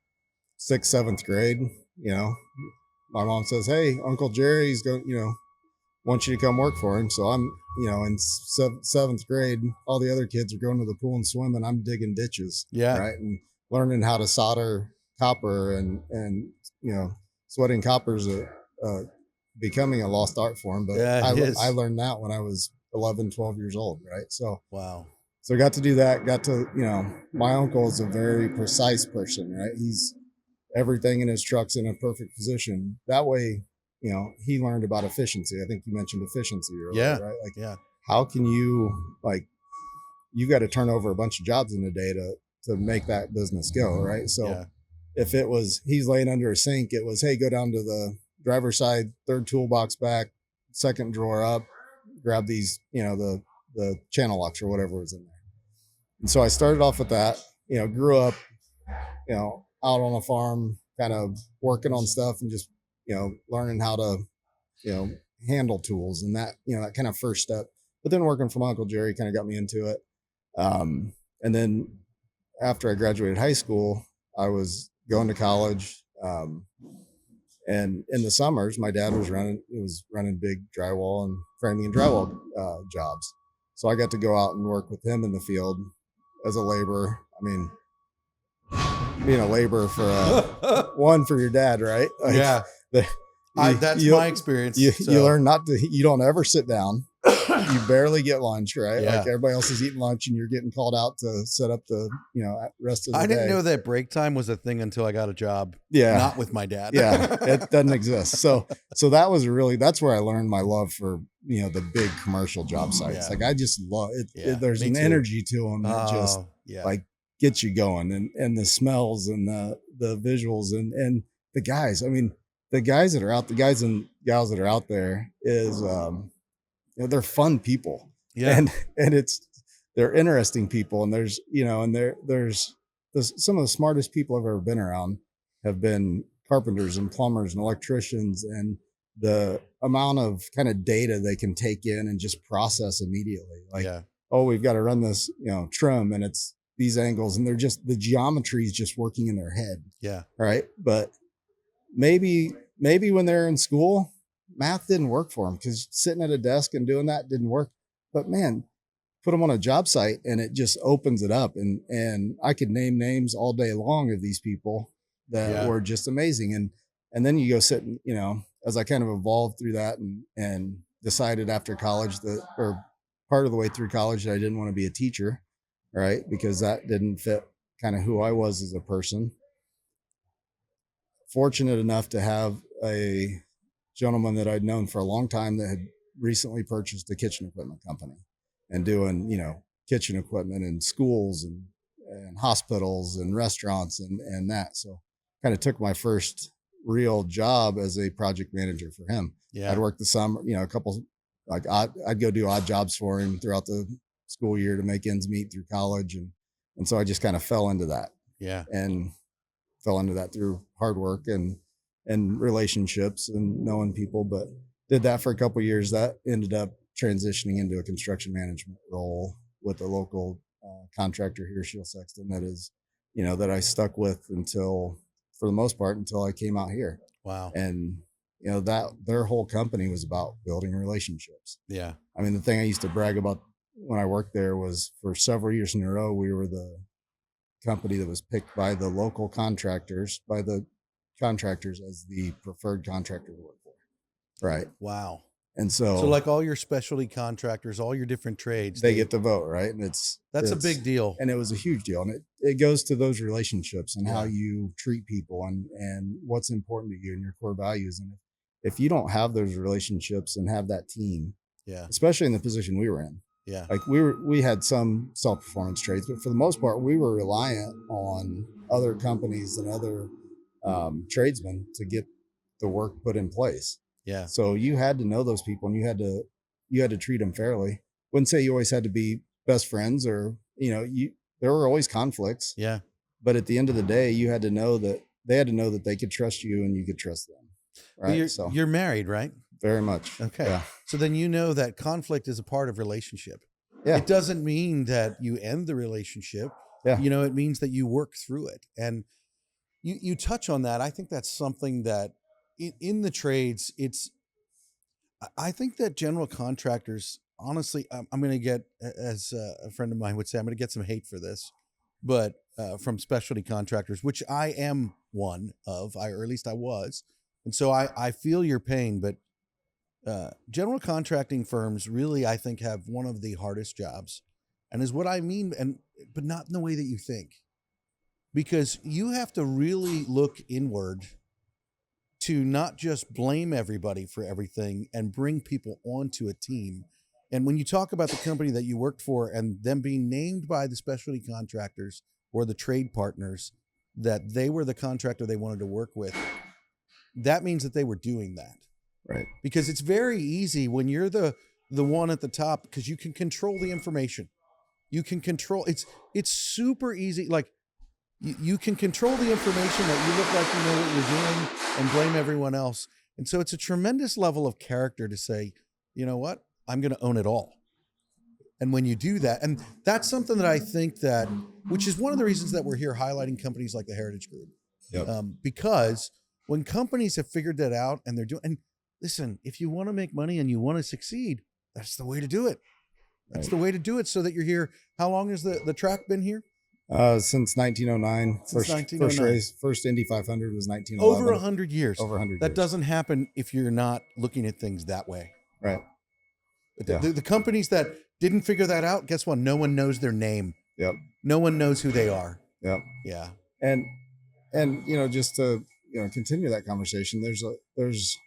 6th, 7th grade, you know, my mom says, hey, Uncle Jerry's going, you know, wants you to come work for him. So I'm, you know, in 7th grade, all the other kids are going to the pool and swimming. I'm digging ditches. Yeah. Right. And learning how to solder copper and you know, sweating copper's becoming a lost art form. But I learned that when I was 11, 12 years old. Right. So, wow. So I got to do that. Got to, you know, my uncle is a very precise person, right? He's everything in his truck's in a perfect position. That way, you know, he learned about efficiency. I think you mentioned efficiency earlier, right? Like, how can you, like, you've got to turn over a bunch of jobs in a day to make that business go, right? So if it was, he's laying under a sink, it was, hey, go down to the driver's side, 3rd toolbox back, 2nd drawer up, grab these, you know, the channel locks or whatever was in there. And so I started off with that, you know, grew up, you know, out on a farm, kind of working on stuff and just, you know, learning how to, you know, handle tools and that, you know, that kind of first step. But then working from Uncle Jerry kind of got me into it. And then after I graduated high school, I was going to college. And in the summers, my dad was running big drywall and framing and drywall jobs. So I got to go out and work with him in the field as a laborer. I mean, being a laborer for one for your dad, right? Like, Yeah. the- That's my experience. You so. learn not to. You don't ever sit down. You barely get lunch, right? Yeah. Like everybody else is eating lunch, and you're getting called out to set up the rest of the I day. didn't know that break time was a thing until I got a job. Yeah. Not with my dad. Yeah, it doesn't exist. So that was that's where I learned my love for the big commercial job sites. Yeah. Like I just love it. Yeah, There's me an too. energy to them that just yeah. like gets you going, and the smells and the visuals and the guys. I mean, the guys that are out, the guys and gals that are out there is they're fun people. Yeah. And they're interesting people, and there's some of the smartest people I've ever been around have been carpenters and plumbers and electricians, and the amount of kind of data they can take in and just process immediately. Like, oh, we've got to run this, trim, and it's these angles, and the geometry is just working in their head. Yeah. Right. But maybe when they're in school, math didn't work for them because sitting at a desk and doing that didn't work. But man, put them on a job site and it just opens it up. And I could name names all day long of these people that were just amazing. And then you go sit and, as I kind of evolved through that and decided after college or part of the way through college that I didn't want to be a teacher, right? Because that didn't fit kind of who I was as a person. Fortunate enough to have a gentleman that I'd known for a long time that had recently purchased a kitchen equipment company and doing, kitchen equipment in schools and hospitals and restaurants and that. So kind of took my first real job as a project manager for him. Yeah. I'd work the summer, a couple, like I'd go do odd jobs for him throughout the school year to make ends meet through college. And so I just kind of fell into that. Yeah. And fell into that through hard work and relationships and knowing people, but did that for a couple of years. That ended up transitioning into a construction management role with a local contractor here, Shield Sexton, that is, that I stuck with for the most part, until I came out here. Wow. And, that their whole company was about building relationships. Yeah. I mean, the thing I used to brag about when I worked there was for several years in a row, we were the company that was picked by the local contractors, by the contractors as the preferred contractor to work for. Right. Wow. And so like all your specialty contractors, all your different trades, they get to vote, right? And that's a big deal. And it was a huge deal. And it goes to those relationships and how you treat people and what's important to you and your core values. And if you don't have those relationships and have that team, especially in the position we were in, like we had some self-performance trades, but for the most part, we were reliant on other companies and other tradesmen to get the work put in place. Yeah. So you had to know those people and you had to treat them fairly. Wouldn't say you always had to be best friends or, there were always conflicts. Yeah. But at the end of the day, you had to know that they had to know that they could trust you and you could trust them. Right. Well, you're married, right? Very much. Okay. Yeah. So then that conflict is a part of relationship. Yeah. It doesn't mean that you end the relationship. Yeah. It means that you work through it. And you touch on that. I think that's something that in the trades, I think that general contractors, honestly, I'm going to get, as a friend of mine would say, I'm going to get some hate for this, but from specialty contractors, which I am one of, or at least I was. And so I feel your pain, but general contracting firms really, I think, have one of the hardest jobs, and is what I mean, but not in the way that you think, because you have to really look inward to not just blame everybody for everything and bring people onto a team. And when you talk about the company that you worked for and them being named by the specialty contractors or the trade partners that they were the contractor they wanted to work with, that means that they were doing that. Right. Because it's very easy when you're the one at the top, because you can control the information. You can control, it's super easy. Like you can control the information that you look like you know what you're doing and blame everyone else. And so it's a tremendous level of character to say, you know what, I'm going to own it all. And when you do that, and that's something that I think that, which is one of the reasons that we're here highlighting companies like the Heritage Group. Yep. Because when companies have figured that out and they're doing, and listen, if you want to make money and you want to succeed, that's the way to do it. That's the way to do it, so that you're here. How long has the track been here? Since 1909. Since First 1909. race, first Indy 500 was 1911. Over 100 years. Over 100 That years. doesn't happen if you're not looking at things that way. Right. The, the companies that didn't figure that out, guess what? No one knows their name. Yep. No one knows who they are. Yep. Yeah. And just to continue that conversation, there's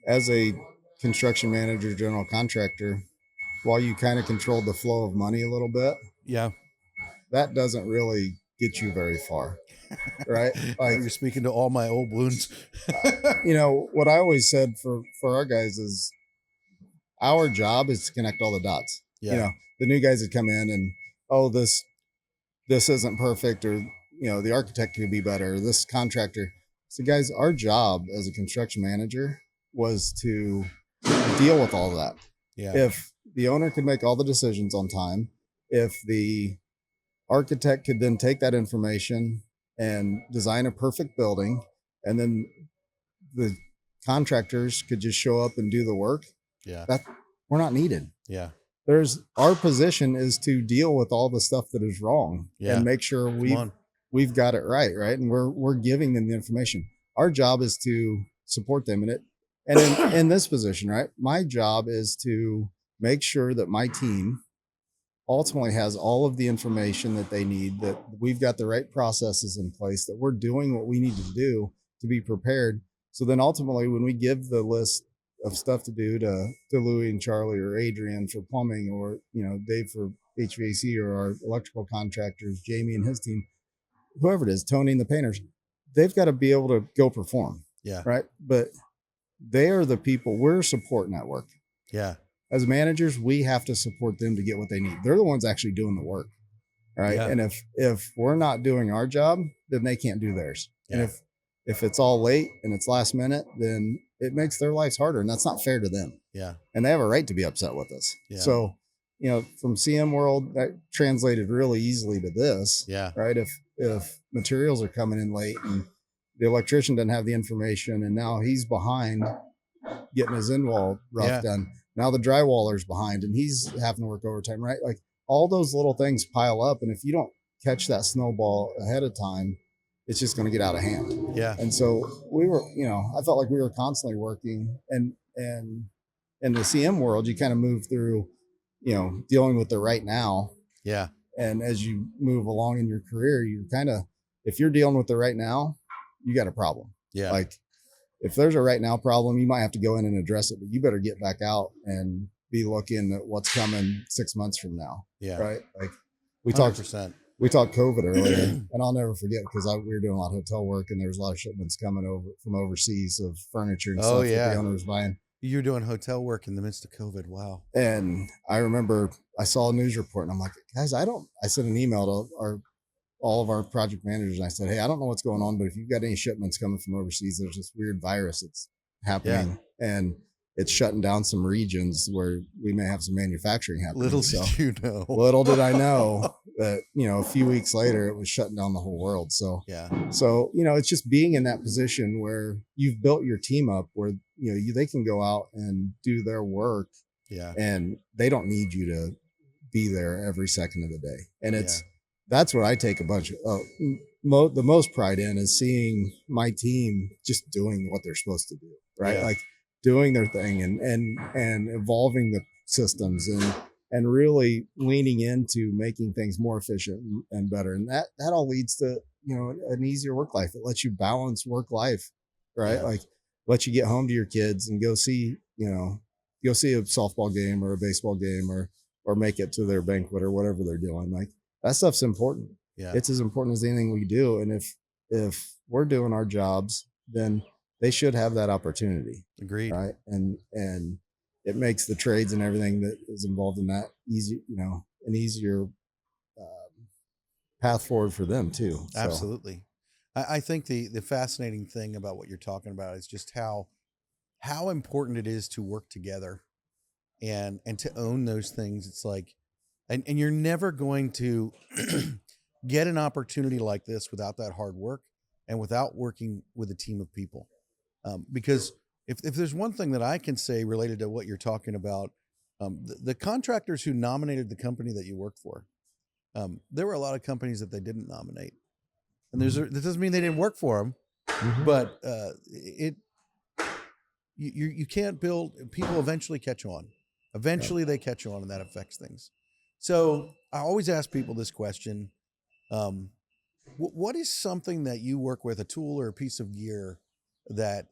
as a construction manager, general contractor, while you kind of control the flow of money a little bit, Yeah. that doesn't really get you very far, right? Like, you're speaking to all my old wounds. What I always said for our guys is our job is to connect all the dots. Yeah. The new guys that come in and, oh, this isn't perfect, or the architect could be better, this contractor. So guys, our job as a construction manager was to deal with all of that. Yeah. If the owner could make all the decisions on time, if the architect could then take that information and design a perfect building, and then the contractors could just show up and do the work, that we're not needed. Yeah. Our position is to deal with all the stuff that is wrong and make sure we've got it right. And we're giving them the information. Our job is to support them in it. And in this position, right, my job is to make sure that my team ultimately has all of the information that they need, that we've got the right processes in place, that we're doing what we need to do to be prepared. So then ultimately, when we give the list of stuff to do to Louie and Charlie, or Adrian for plumbing, or Dave for HVAC, or our electrical contractors, Jamie and his team, whoever it is, Tony and the painters, they've got to be able to go perform. Yeah. Right. But they are the people, we're a support network. Yeah. As managers, we have to support them to get what they need. They're the ones actually doing the work. Right. Yeah. And if we're not doing our job, then they can't do theirs. Yeah. And if it's all late and it's last minute, then it makes their lives harder, and that's not fair to them. Yeah. And they have a right to be upset with us. Yeah. So, from CM world, that translated really easily to this. Yeah. Right. If materials are coming in late and the electrician doesn't have the information, and now he's behind getting his in-wall rough done. Now the drywaller's behind and he's having to work overtime, right? Like, all those little things pile up. And if you don't catch that snowball ahead of time, it's just going to get out of hand. Yeah. And so we were, I felt like we were constantly working, and in the CM world, you kind of move through, dealing with the right now. Yeah. And as you move along in your career, you if you're dealing with the right now, you got a problem. Yeah. Like, if there's a right now problem, you might have to go in and address it, but you better get back out and be looking at what's coming 6 months from now. Yeah. Right. Like, 100%. we talked COVID earlier, and I'll never forget, because we were doing a lot of hotel work, and there was a lot of shipments coming over from overseas of furniture and stuff that the owner was buying. You're doing hotel work in the midst of COVID. Wow. And I remember I saw a news report, and I'm like, guys, I sent an email to all of our project managers, and I said, hey, I don't know what's going on, but if you've got any shipments coming from overseas, there's this weird virus that's happening, and it's shutting down some regions where we may have some manufacturing happening. Little did you know. Little did I know that, a few weeks later, it was shutting down the whole world. So, it's just being in that position where you've built your team up, where, they can go out and do their work. Yeah. And they don't need you to be there every second of the day. And that's what I take a bunch of, the most pride in, is seeing my team just doing what they're supposed to do. Right. Yeah. Like, doing their thing and evolving the systems and really leaning into making things more efficient and better. And that all leads to, an easier work life. It lets you balance work life, right? Yeah. Like, let you get home to your kids and go see a softball game or a baseball game, or make it to their banquet or whatever they're doing. Like, that stuff's important. Yeah. It's as important as anything we do. And if we're doing our jobs, then they should have that opportunity. Agreed. Right. And it makes the trades and everything that is involved in that easy, an easier path forward for them too. So. Absolutely. I think the fascinating thing about what you're talking about is just how important it is to work together and to own those things. It's like, and you're never going to get an opportunity like this without that hard work and without working with a team of people. Because if there's one thing that I can say related to what you're talking about, the contractors who nominated the company that you work for, there were a lot of companies that they didn't nominate, and that doesn't mean they didn't work for them, but you can't build. People eventually catch on. Eventually, they catch on, and that affects things. So I always ask people this question: what is something that you work with, a tool or a piece of gear that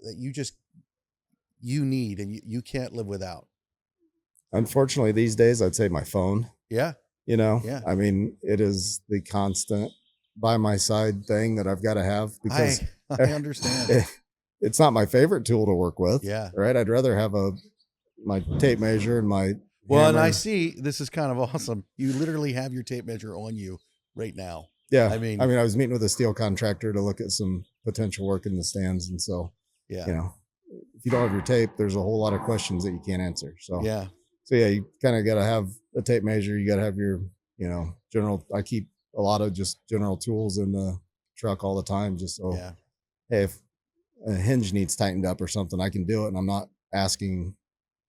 you need and you can't live without? Unfortunately, these days, I'd say my phone. Yeah. Yeah. I mean, it is the constant by my side thing that I've got to have because I understand. It's not my favorite tool to work with. Yeah. Right. I'd rather have my tape measure and my Well, hammer. and I see this is kind of awesome. You literally have your tape measure on you right now. Yeah. I mean, I was meeting with a steel contractor to look at some potential work in the stands. And so, yeah, if you don't have your tape, there's a whole lot of questions that you can't answer. So, yeah. So yeah, you kind of got to have a tape measure. You got to have your, general, I keep a lot of just general tools in the truck all the time. Just so, hey, if a hinge needs tightened up or something, I can do it. And I'm not asking,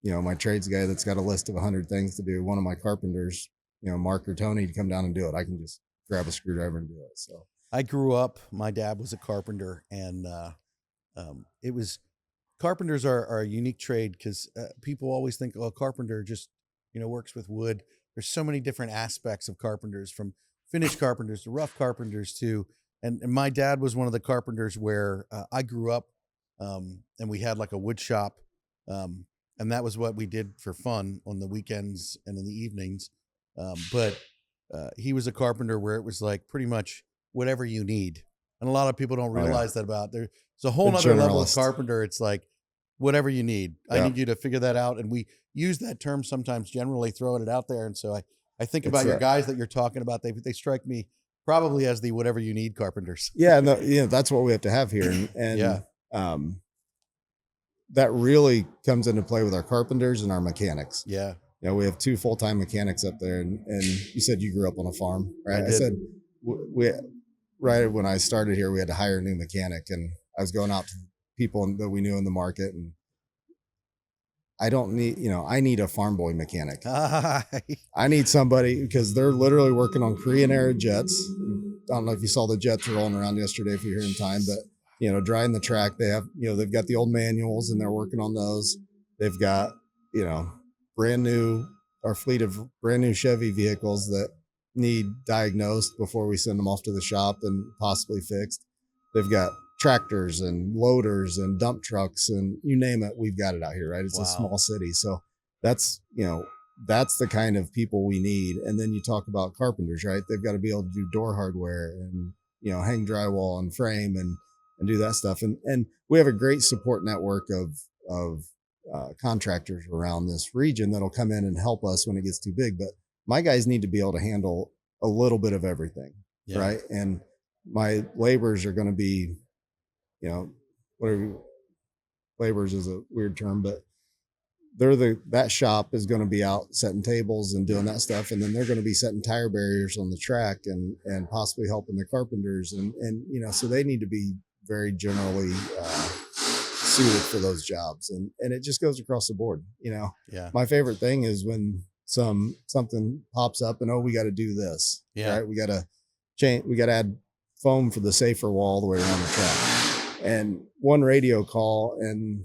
my trades guy that's got a list of 100 things to do. One of my carpenters, Mark or Tony, to come down and do it. I can just grab a screwdriver and do it. So I grew up, my dad was a carpenter, and carpenters are a unique trade because people always think, a carpenter just, works with wood. There's so many different aspects of carpenters, from finished carpenters to rough carpenters and my dad was one of the carpenters where I grew up, and we had like a wood shop. And that was what we did for fun on the weekends and in the evenings. But he was a carpenter where it was like pretty much whatever you need. And a lot of people don't realize that about there's a whole nother level of carpenter. It's like whatever you need. I need you to figure that out. And we use that term sometimes generally throwing it out there. And so I think about your guys that you're talking about. They strike me probably as the whatever you need carpenters. Yeah. No, that's what we have to have here. And that really comes into play with our carpenters and our mechanics. Yeah. We have 2 full-time mechanics up there, and you said you grew up on a farm, right? I said right when I started here, we had to hire a new mechanic, and I was going out to people that we knew in the market, and I don't need, I need a farm boy mechanic. I need somebody because they're literally working on Korean era jets. I don't know if you saw the jets rolling around yesterday, if you're here in time, but drying the track. They have, they've got the old manuals and they're working on those. They've got, our fleet of brand new Chevy vehicles that need diagnosed before we send them off to the shop and possibly fixed. They've got tractors and loaders and dump trucks and you name it. We've got it out here, right? It's a small city. So that's the kind of people we need. And then you talk about carpenters, right? They've got to be able to do door hardware and, hang drywall and frame and do that stuff. And we have a great support network of contractors around this region that'll come in and help us when it gets too big. But my guys need to be able to handle a little bit of everything, right? And my laborers are going to be, whatever, laborers is a weird term, but that shop is going to be out setting tables and doing that stuff. And then they're going to be setting tire barriers on the track and possibly helping the carpenters. And so they need to be very generally suited for those jobs. And it just goes across the board, My favorite thing is when something pops up and, we got to do this, right? We got to add foam for the safer wall all the way around the track. And one radio call and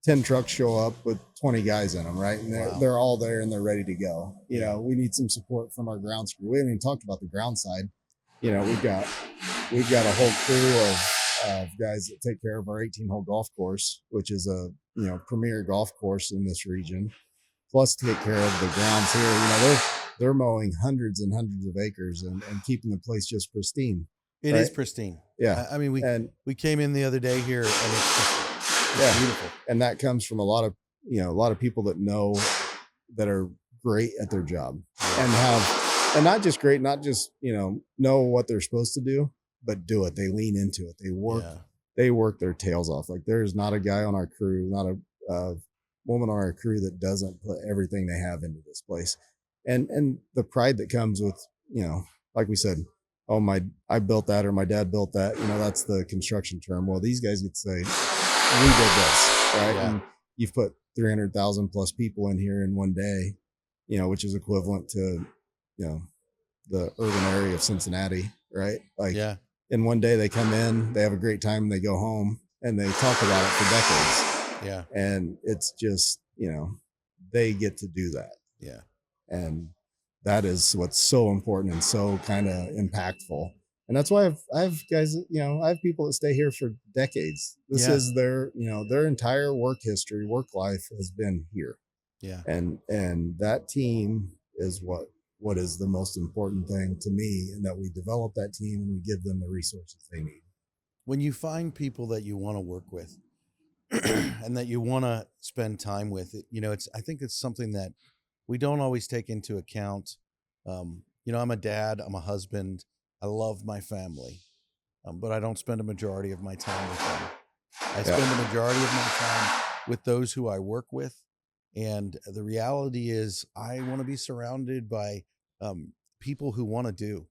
10 trucks show up with 20 guys in them, right? And they're all there and they're ready to go. We need some support from our ground crew. We haven't even talked about the ground side. We've got a whole crew of guys that take care of our 18-hole golf course, which is a premier golf course in this region. Plus, take care of the grounds here. They're mowing hundreds and hundreds of acres and keeping the place just pristine. It is pristine. Yeah. I mean, we came in the other day here and it's beautiful. And that comes from a lot of people that are great at their job and not just great, not just, know what they're supposed to do, but do it. They lean into it. They work their tails off. Like there's not a guy on our crew, not a woman on our crew that doesn't put everything they have into this place. And the pride that comes with, like we said, I built that or my dad built that, that's the construction term. Well, these guys get to say, we did this, right? Yeah. And you've put 300,000 plus people in here in one day, which is equivalent to, the urban area of Cincinnati, right? Like, Yeah. and one day they come in, they have a great time, and they go home, and they talk about it for decades. Yeah. And it's just, they get to do that. Yeah. And that is what's so important and so kind of impactful. And that's why I have guys, I have people that stay here for decades. This Yeah. is their entire work history, work life has been here. Yeah. And that team is what is the most important thing to me, and that we develop that team and we give them the resources they need. When you find people that you want to work with and that you want to spend time with, I think it's something that we don't always take into account. I'm a dad, I'm a husband, I love my family, but I don't spend a majority of my time with them. I spend the majority of my time with those who I work with. And the reality is I want to be surrounded by people who want to do,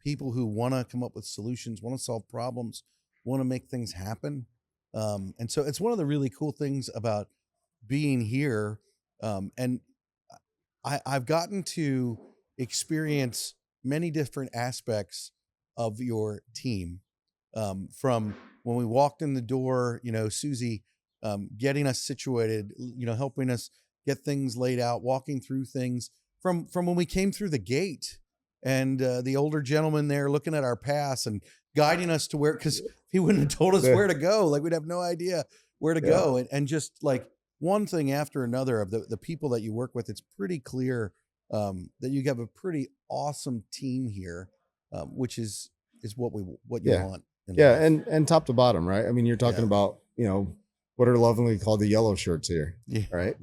people who want to come up with solutions, want to solve problems, want to make things happen. And so it's one of the really cool things about being here. And I've gotten to experience many different aspects of your team. From when we walked in the door, Susie getting us situated, helping us get things laid out, walking through things, from when we came through the gate, and the older gentleman there looking at our pass and guiding us to where, because he wouldn't have told us where to go. Like, we'd have no idea where to go. And just like one thing after another of the people that you work with, it's pretty clear that you have a pretty awesome team here, which is what you want. Yeah. And top to bottom, right? I mean, you're talking about, what are lovingly called the yellow shirts here, right?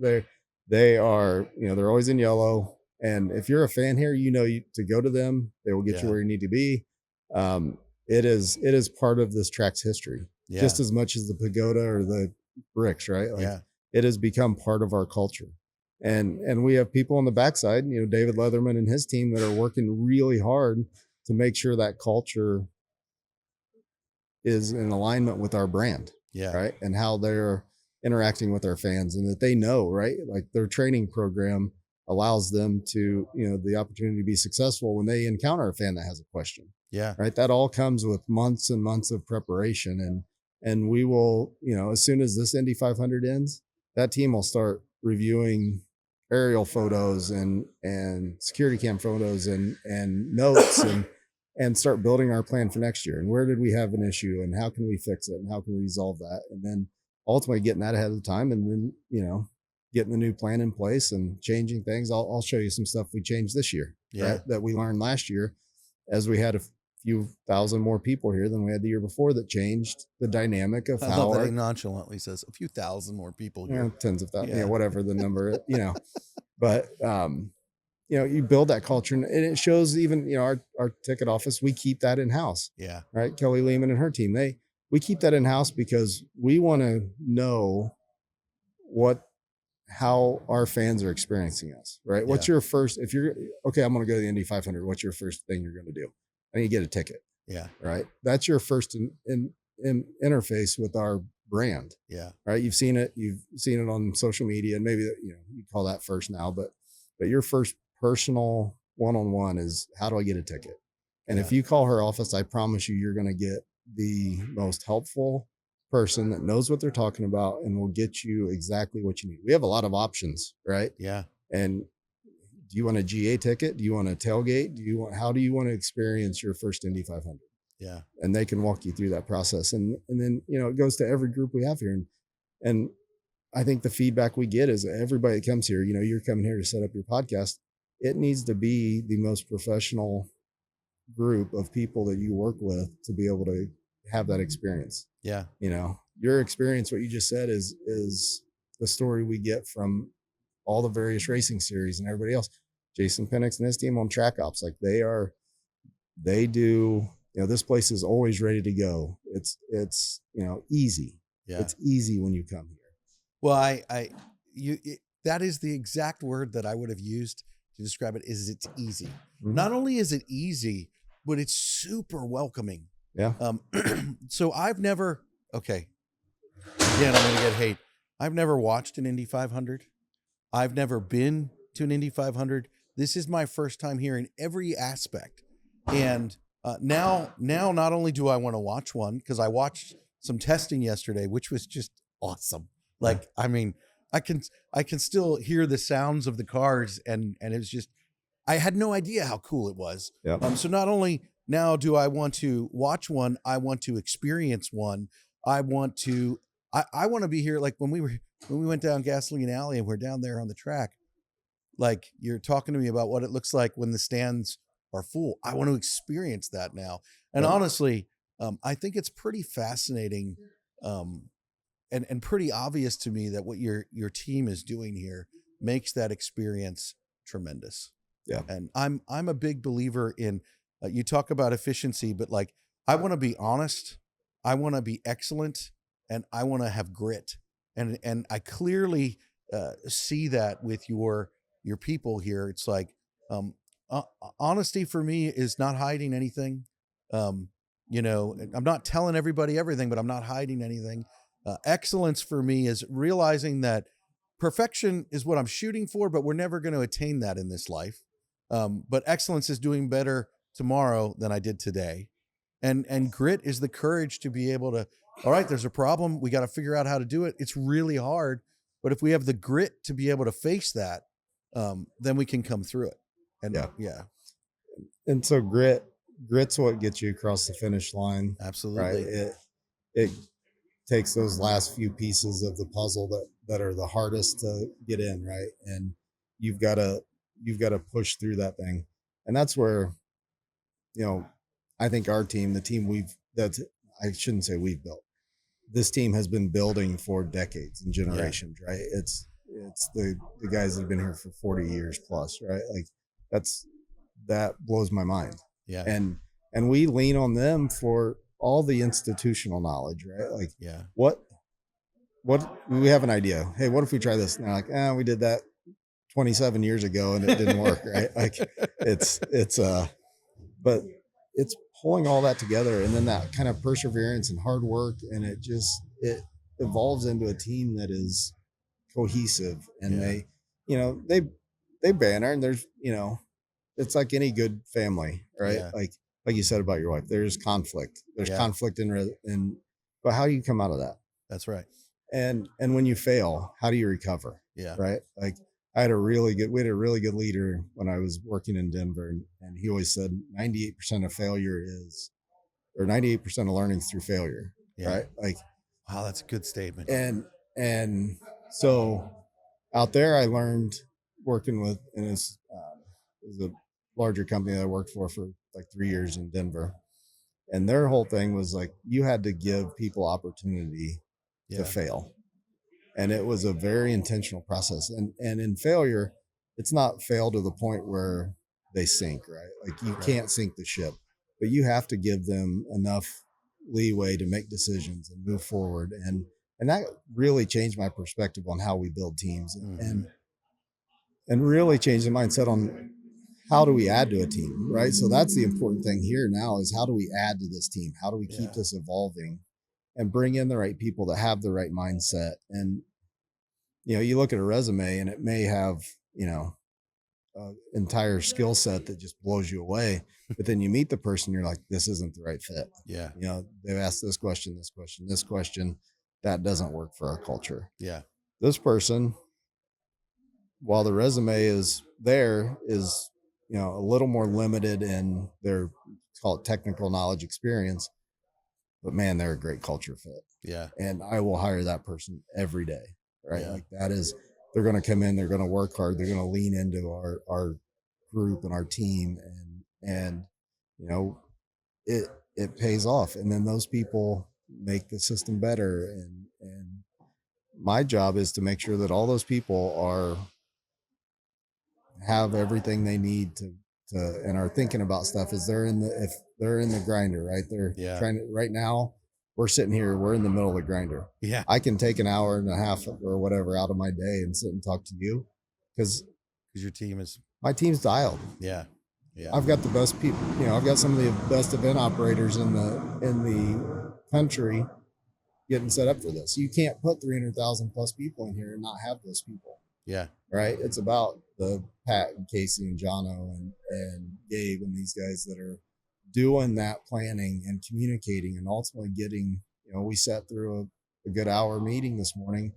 They are, they're always in yellow. And if you're a fan here, to go to them, they will get you where you need to be. It is part of this track's history, just as much as the pagoda or the bricks, right? Like, it has become part of our culture. And we have people on the backside, David Leatherman and his team, that are working really hard to make sure that culture is in alignment with our brand, right? And how they're interacting with our fans, and that they know, right? Like, their training program allows them to, the opportunity to be successful when they encounter a fan that has a question. Right. That all comes with months and months of preparation. And we will, as soon as this Indy 500 ends, that team will start reviewing aerial photos and security cam photos and notes and start building our plan for next year. And where did we have an issue, and how can we fix it, and how can we resolve that? And then ultimately getting that ahead of time, and then, getting the new plan in place and changing things. I'll show you some stuff we changed this year, right? That we learned last year, as we had a few thousand more people here than we had the year before, that changed the dynamic of how that he nonchalantly says a few thousand more people here. Tens of thousands, whatever the number, but, you build that culture, and it shows even, our ticket office, we keep that in house. Right. Kelly Lehman and her team, we keep that in house because we want to know how our fans are experiencing us, right? What's your first, if you're, okay, I'm going to go to the Indy 500. What's your first thing you're going to do? I need to get a ticket. Right. That's your first in interface with our brand. Right. You've seen it on social media, and maybe, you call that first now, but your first personal one-on-one is, how do I get a ticket? And if you call her office, I promise you're going to get the most helpful person that knows what they're talking about and will get you exactly what you need. We have a lot of options, right? And do you want a GA ticket? Do you want a tailgate? How do you want to experience your first Indy 500? And they can walk you through that process. And then, it goes to every group we have here. And I think the feedback we get is everybody that comes here, you're coming here to set up your podcast. It needs to be the most professional group of people that you work with to be able to have that experience. Your experience, what you just said, is the story we get from all the various racing series and everybody else. Jason Penix and his team on track ops, like they do, this place is always ready to go. It's easy. It's easy when you come here. Well, that is the exact word that I would have used to describe it, is it's easy. Not only is it easy, but it's super welcoming. So I've never, again, I'm going to get hate. I've never watched an Indy 500. I've never been to an Indy 500. This is my first time here in every aspect. And now not only do I want to watch one, because I watched some testing yesterday, which was just awesome. Like, I mean, I can still hear the sounds of the cars, and it was just, I had no idea how cool it was. Yep. So not only now do I want to watch one, I want to experience one. I want to be here. Like when we went down Gasoline Alley and we're down there on the track, like you're talking to me about what it looks like when the stands are full. I want to experience that now. And honestly, I think it's pretty fascinating, and pretty obvious to me that what your team is doing here makes that experience tremendous. Yeah. And I'm a big believer in, you talk about efficiency, but like, I want to be honest, I want to be excellent, and I want to have grit. And I clearly see that with your people here. It's like, honesty for me is not hiding anything. You know, I'm not telling everybody everything, but I'm not hiding anything. Excellence for me is realizing that perfection is what I'm shooting for, but we're never going to attain that in this life. But excellence is doing better tomorrow than I did today. And grit is the courage to be able to, all right, there's a problem. We got to figure out how to do it. It's really hard, but if we have the grit to be able to face that, then we can come through it. And yeah. And so grit's what gets you across the finish line. Absolutely. Right. It takes those last few pieces of the puzzle that are the hardest to get in. Right. And you've got to push through that thing. And that's where, you know, I think our team, the team I shouldn't say we've built, this team has been building for decades and generations, right? It's the guys that have been here for 40 years plus, right? Like that blows my mind. Yeah. And we lean on them for all the institutional knowledge, right? Like, what we have an idea. Hey, what if we try this? And they're like, we did that 27 years ago and it didn't work, right? Like but it's pulling all that together, and then that kind of perseverance and hard work, and it evolves into a team that is cohesive, and they banter, and there's, you know, it's like any good family, right? Like you said about your wife, there's conflict. There's conflict but how do you come out of that? That's right. And when you fail, how do you recover? Yeah. Right. Like we had a really good leader when I was working in Denver, and he always said 98% of failure is, or 98% of learning through failure. Yeah. Right. Like, wow, that's a good statement. And so out there, I learned working with, and it was a larger company that I worked for like 3 years in Denver. And their whole thing was like, you had to give people opportunity to fail. And it was a very intentional process. And in failure, it's not fail to the point where they sink, right? Like you can't sink the ship, but you have to give them enough leeway to make decisions and move forward. And that really changed my perspective on how we build teams, and really changed the mindset on how do we add to a team, right? So that's the important thing here now, is how do we add to this team? How do we keep this evolving and bring in the right people that have the right mindset? And, you know, you look at a resume and it may have, you know, an entire skill set that just blows you away, but then you meet the person, you're like, this isn't the right fit. Yeah. You know, they've asked this question, that doesn't work for our culture. Yeah. This person, while the resume is there, is, you know, a little more limited in their, call it technical knowledge, experience, but man, they're a great culture fit. Yeah. And I will hire that person every day. Right. Yeah. Like that is, they're going to come in, they're going to work hard. They're going to lean into our group and our team, and, you know, it pays off. And then those people make the system better. And my job is to make sure that all those people have everything they need to and are thinking about stuff if they're in the grinder, right? They're trying to, right now we're sitting here, we're in the middle of the grinder. Yeah. I can take an hour and a half or whatever out of my day and sit and talk to you because my team's dialed. Yeah. Yeah. I've got the best people, you know, I've got some of the best event operators in the country getting set up for this. You can't put 300,000 plus people in here and not have those people. Yeah. right? It's about the Pat and Casey and Jono and Gabe and these guys that are doing that planning and communicating and ultimately getting, we sat through a good hour meeting this morning.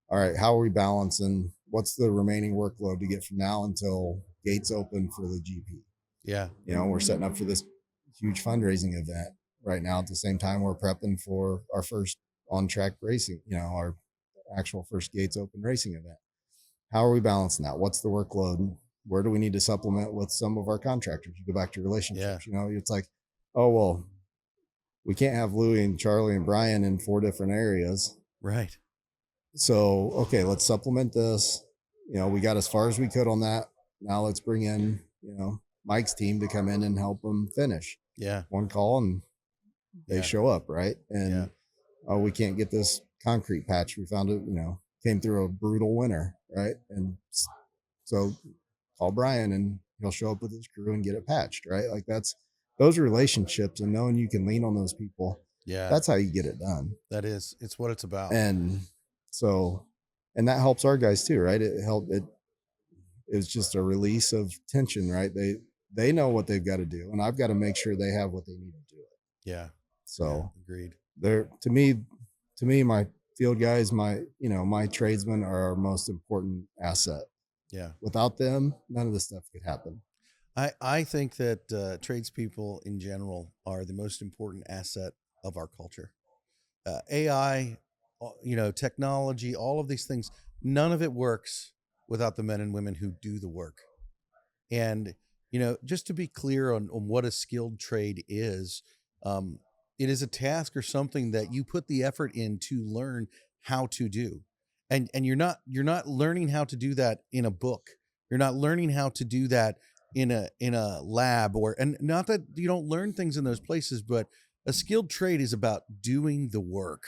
All right, how are we balancing? What's the remaining workload to get from now until gates open for the GP? Yeah. We're setting up for this huge fundraising event right now. At the same time, we're prepping for our first on track racing, our actual first gates open racing event. How are we balancing that? What's the workload? Where do we need to supplement with some of our contractors? You go back to relationships, it's like, oh, well, we can't have Louie and Charlie and Brian in 4 different areas. Right. So, okay, let's supplement this. We got as far as we could on that. Now let's bring in, Mike's team to come in and help them finish. Yeah. One call and they show up, right? And Yeah. oh, we can't get this concrete patch. We found it, came through a brutal winter, right? And so call Brian and he'll show up with his crew and get it patched, right? Like those relationships and knowing you can lean on those people. Yeah. That's how you get it done. It's what it's about. And so, and that helps our guys too, right? It was just a release of tension, right? They know what they've got to do, and I've got to make sure they have what they need to do it. Yeah. So agreed. They're to me, my field guys, my tradesmen are our most important asset. Yeah. Without them, none of this stuff could happen. I think that tradespeople in general are the most important asset of our culture. AI, technology, all of these things, none of it works without the men and women who do the work. And, just to be clear on what a skilled trade is, it is a task or something that you put the effort in to learn how to do. And you're not learning how to do that in a book. You're not learning how to do that in a lab, and not that you don't learn things in those places, but a skilled trade is about doing the work.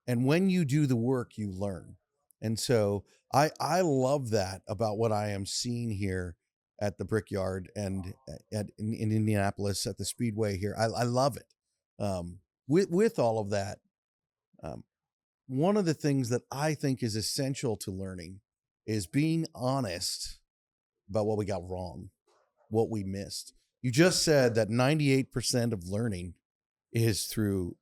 And when you do the work, you learn. And so I love that about what I am seeing here at the Brickyard and in Indianapolis at the Speedway here. I love it. With all of that, one of the things that I think is essential to learning is being honest about what we got wrong, what we missed. You just said that 98% of learning is through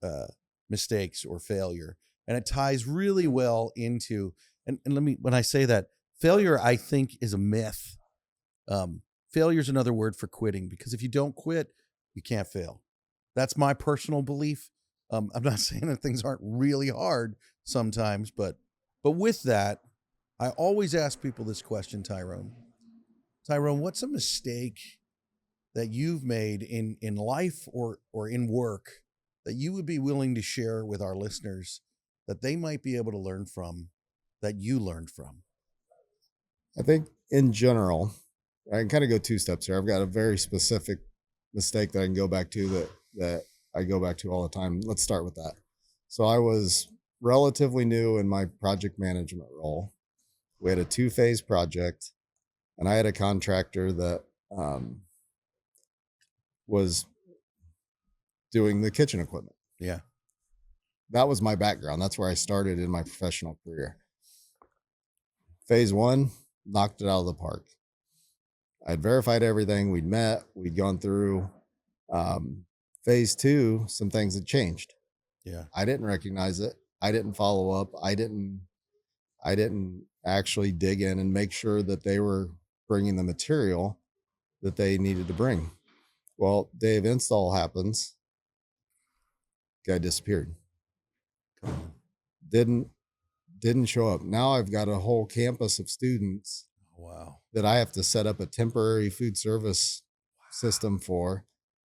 mistakes or failure. And it ties really well into, and when I say that, failure, I think, is a myth. Failure is another word for quitting, because if you don't quit, you can't fail. That's my personal belief. I'm not saying that things aren't really hard sometimes, but with that, I always ask people this question, Tyrone. Tyrone, what's a mistake that you've made in life or in work that you would be willing to share with our listeners that they might be able to learn from, that you learned from? I think in general, I can kind of go 2 steps here. I've got a very specific mistake that I can go back to that I go back to all the time. Let's start with that. So I was relatively new in my project management role. We had a 2-phase project, and I had a contractor that was doing the kitchen equipment. Yeah. That was my background. That's where I started in my professional career. Phase 1, knocked it out of the park. I'd verified everything. We'd met. We'd gone through. Phase 2, some things had changed. Yeah. I didn't recognize it. I didn't follow up. I didn't actually dig in and make sure that they were bringing the material that they needed to bring. Well, day of install happens. Guy disappeared. Didn't show up. Now I've got a whole campus of students. Wow. That I have to set up a temporary food service system for,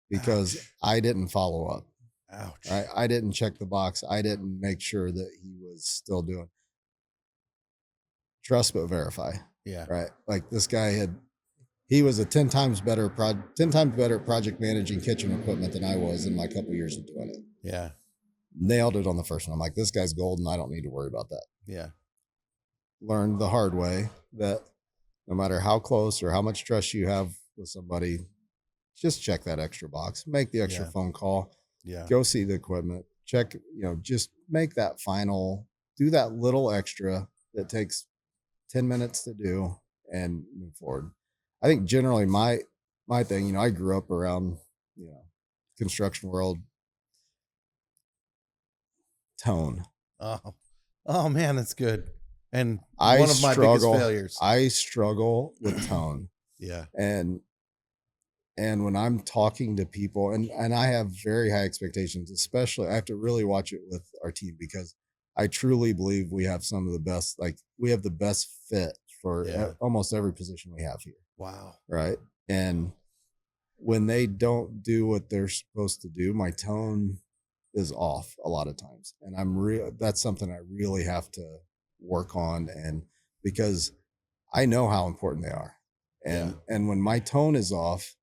because Ouch. I didn't follow up. Ouch. Right? I didn't check the box. I didn't make sure that he was still doing. Trust but verify. Yeah. Right. Like this guy he was a 10 times better project managing kitchen equipment than I was in my couple years of doing it. Yeah. Nailed it on the first one. I'm like, this guy's golden. I don't need to worry about that. Yeah. Learned the hard way that no matter how close or how much trust you have with somebody, just check that extra box, make the extra phone call, go see the equipment, check, just make that final, do that little extra that takes 10 minutes to do and move forward. I think generally my thing, I grew up around, construction world. Tone. Oh man, that's good. And I one of my biggest failures. I struggle with tone. Yeah. And when I'm talking to people, and I have very high expectations, especially I have to really watch it with our team, because I truly believe we have some of the best, like we have the best fit for almost every position we have here. Wow. Right. And when they don't do what they're supposed to do, my tone is off a lot of times. And that's something I really have to work on. And because I know how important they are. And when my tone is off,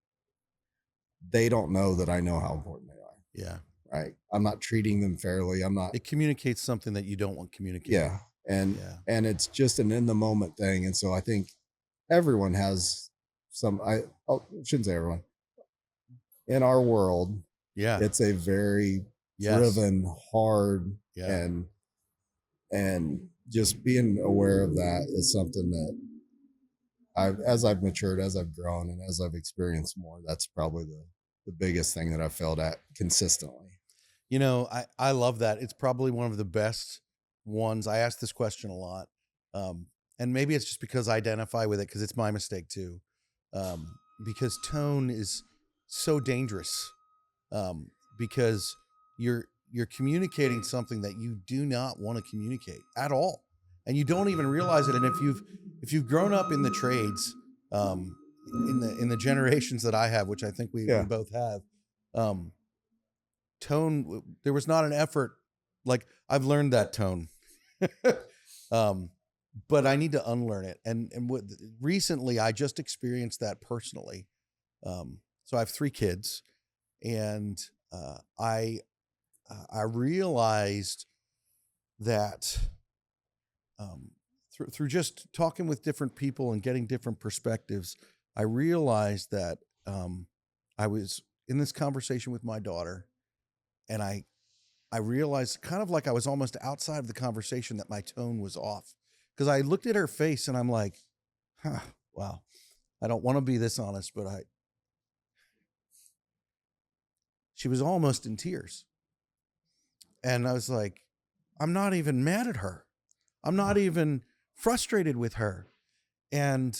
they don't know that I know how important they are. Yeah. Right. I'm not treating them fairly. It communicates something that you don't want communicated. Yeah. And it's just an in the moment thing. And so I think everyone has I shouldn't say everyone. In our world, it's a very driven, hard, and just being aware of that is something that as I've matured, as I've grown, and as I've experienced more, that's probably the biggest thing that I've failed at consistently. I love that. It's probably one of the best ones. I ask this question a lot. And maybe it's just because I identify with it, because it's my mistake too. Because tone is so dangerous. Because you're communicating something that you do not want to communicate at all. And you don't even realize it. And if you've grown up in the trades, in the generations that I have, which I think we both have, tone, there was not an effort. Like, I've learned that tone, but I need to unlearn it. And recently I just experienced that personally. So I have 3 kids, and I realized that through just talking with different people and getting different perspectives, I realized that I was in this conversation with my daughter, and I realized, kind of like I was almost outside of the conversation, that my tone was off, because I looked at her face and I'm like, wow, I don't want to be this honest, but she was almost in tears. And I was like, I'm not even mad at her. I'm not even frustrated with her. And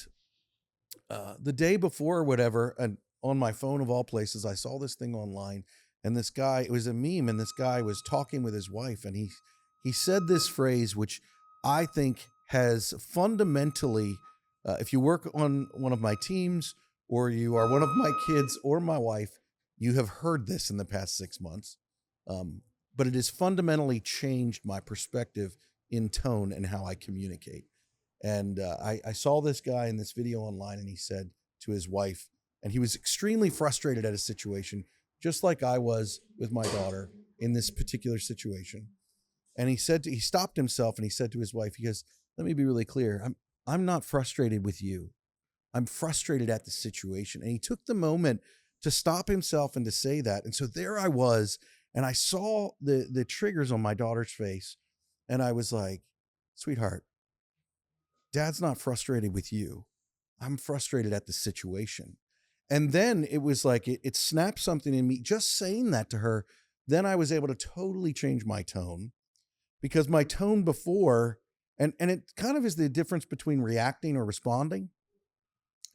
the day before or whatever, and on my phone of all places, I saw this thing online, and this guy, it was a meme, and this guy was talking with his wife, and he said this phrase, which I think has fundamentally, if you work on one of my teams, or you are one of my kids or my wife, you have heard this in the past 6 months. But it has fundamentally changed my perspective in tone and how I communicate. And I saw this guy in this video online, and he said to his wife, and he was extremely frustrated at his situation, just like I was with my daughter in this particular situation. And he stopped himself, and he said to his wife, he goes, let me be really clear. I'm not frustrated with you. I'm frustrated at the situation. And he took the moment to stop himself and to say that. And so there I was, and I saw the triggers on my daughter's face, and I was like, sweetheart, Dad's not frustrated with you. I'm frustrated at the situation. And then it was like, it snapped something in me just saying that to her. Then I was able to totally change my tone, because my tone before, and it kind of is the difference between reacting or responding.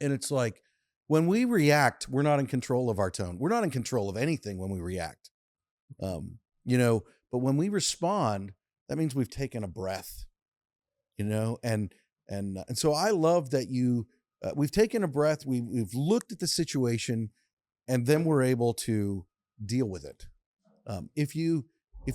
And it's like, when we react, we're not in control of our tone. We're not in control of anything when we react. But when we respond, that means we've taken a breath, and so I love that we've taken a breath. We've looked at the situation, and then we're able to deal with it. If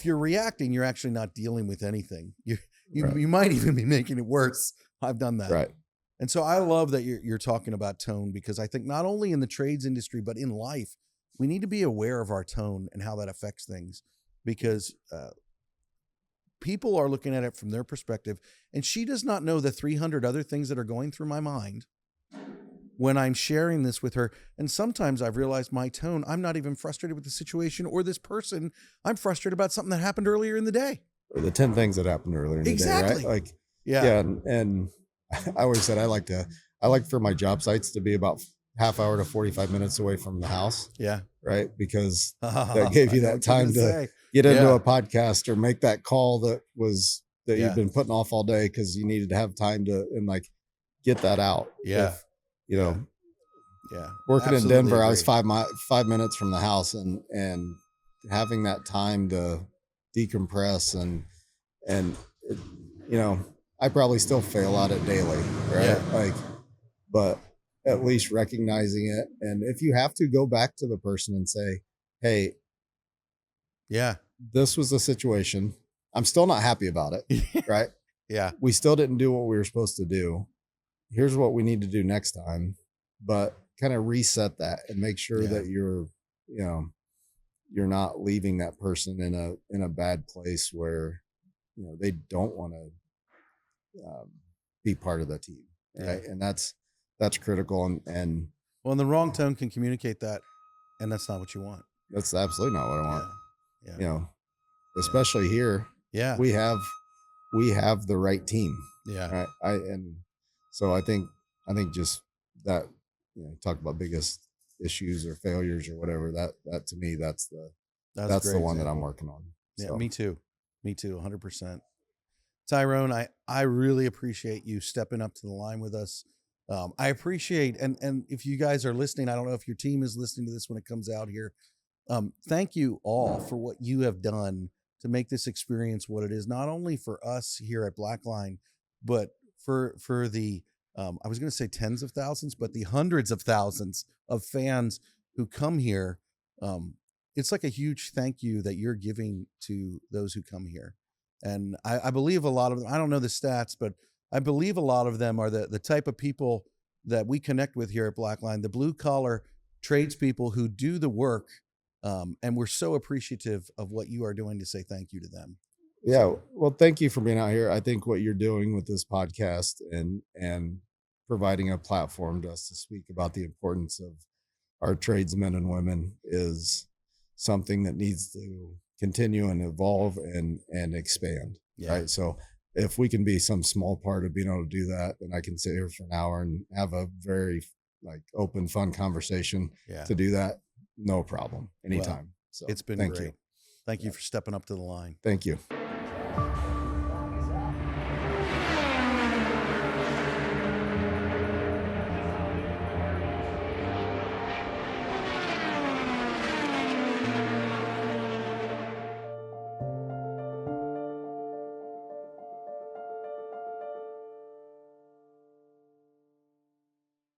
you're reacting, you're actually not dealing with anything. You might even be making it worse. I've done that. Right. And so I love that you're talking about tone, because I think not only in the trades industry, but in life, we need to be aware of our tone and how that affects things, because people are looking at it from their perspective, and she does not know the 300 other things that are going through my mind when I'm sharing this with her. And sometimes I've realized my tone, I'm not even frustrated with the situation or this person. I'm frustrated about something that happened earlier in the day. Or the 10 things that happened earlier in the day, right? Like, Yeah. And I always said I like for my job sites to be about half hour to 45 minutes away from the house, Yeah. right? Because that gave you I know that what you're time gonna to say. get into Yeah. a podcast or make that call that Yeah. you've been putting off all day because you needed to have time to and like get that out. Yeah. If, you know, Yeah. working in Absolutely Denver, I was agree. 5 minutes from the house, and having that time to decompress and it, you know, I probably still fail at it daily, right? Yeah. Like, but at least recognizing it, and if you have to go back to the person and say, "Hey, Yeah. this was the situation. I'm still not happy about it, right? Yeah. We still didn't do what we were supposed to do. Here's what we need to do next time." But kind of reset that and make sure Yeah. that you're not leaving that person in a bad place where they don't want to be part of the team, right? Yeah. And that's critical, and Well, and the wrong tone can communicate that, and that's not what you want. that's absolutely not what I want. Yeah. You know, especially here, Yeah. we have the right team, Yeah. right? So I think just that, talk about biggest issues or failures or whatever, that to me, that's the That's the great one that I'm example. working on. Yeah. So Me too. 100%. Tyrone, I really appreciate you stepping up to the line with us. I appreciate, and if you guys are listening, I don't know if your team is listening to this when it comes out here. Thank you all for what you have done to make this experience what it is, not only for us here at Blackline, but for the, I was going to say tens of thousands, but the hundreds of thousands of fans who come here. It's like a huge thank you that you're giving to those who come here. And I believe a lot of them, I don't know the stats, but I believe a lot of them are the type of people that we connect with here at Blackline, the blue collar tradespeople who do the work. And we're so appreciative of what you are doing to say thank you to them. yeah, well, thank you for being out here. I think what you're doing with this podcast and providing a platform to us to speak about the importance of our tradesmen and women is something that needs to continue and evolve and expand. Yeah. Right. So if we can be some small part of being able to do that, then I can sit here for an hour and have a very open, fun conversation. Yeah. To do that, no problem, anytime. Well, so it's been thank great. you. Thank you for stepping up to the line. Thank you.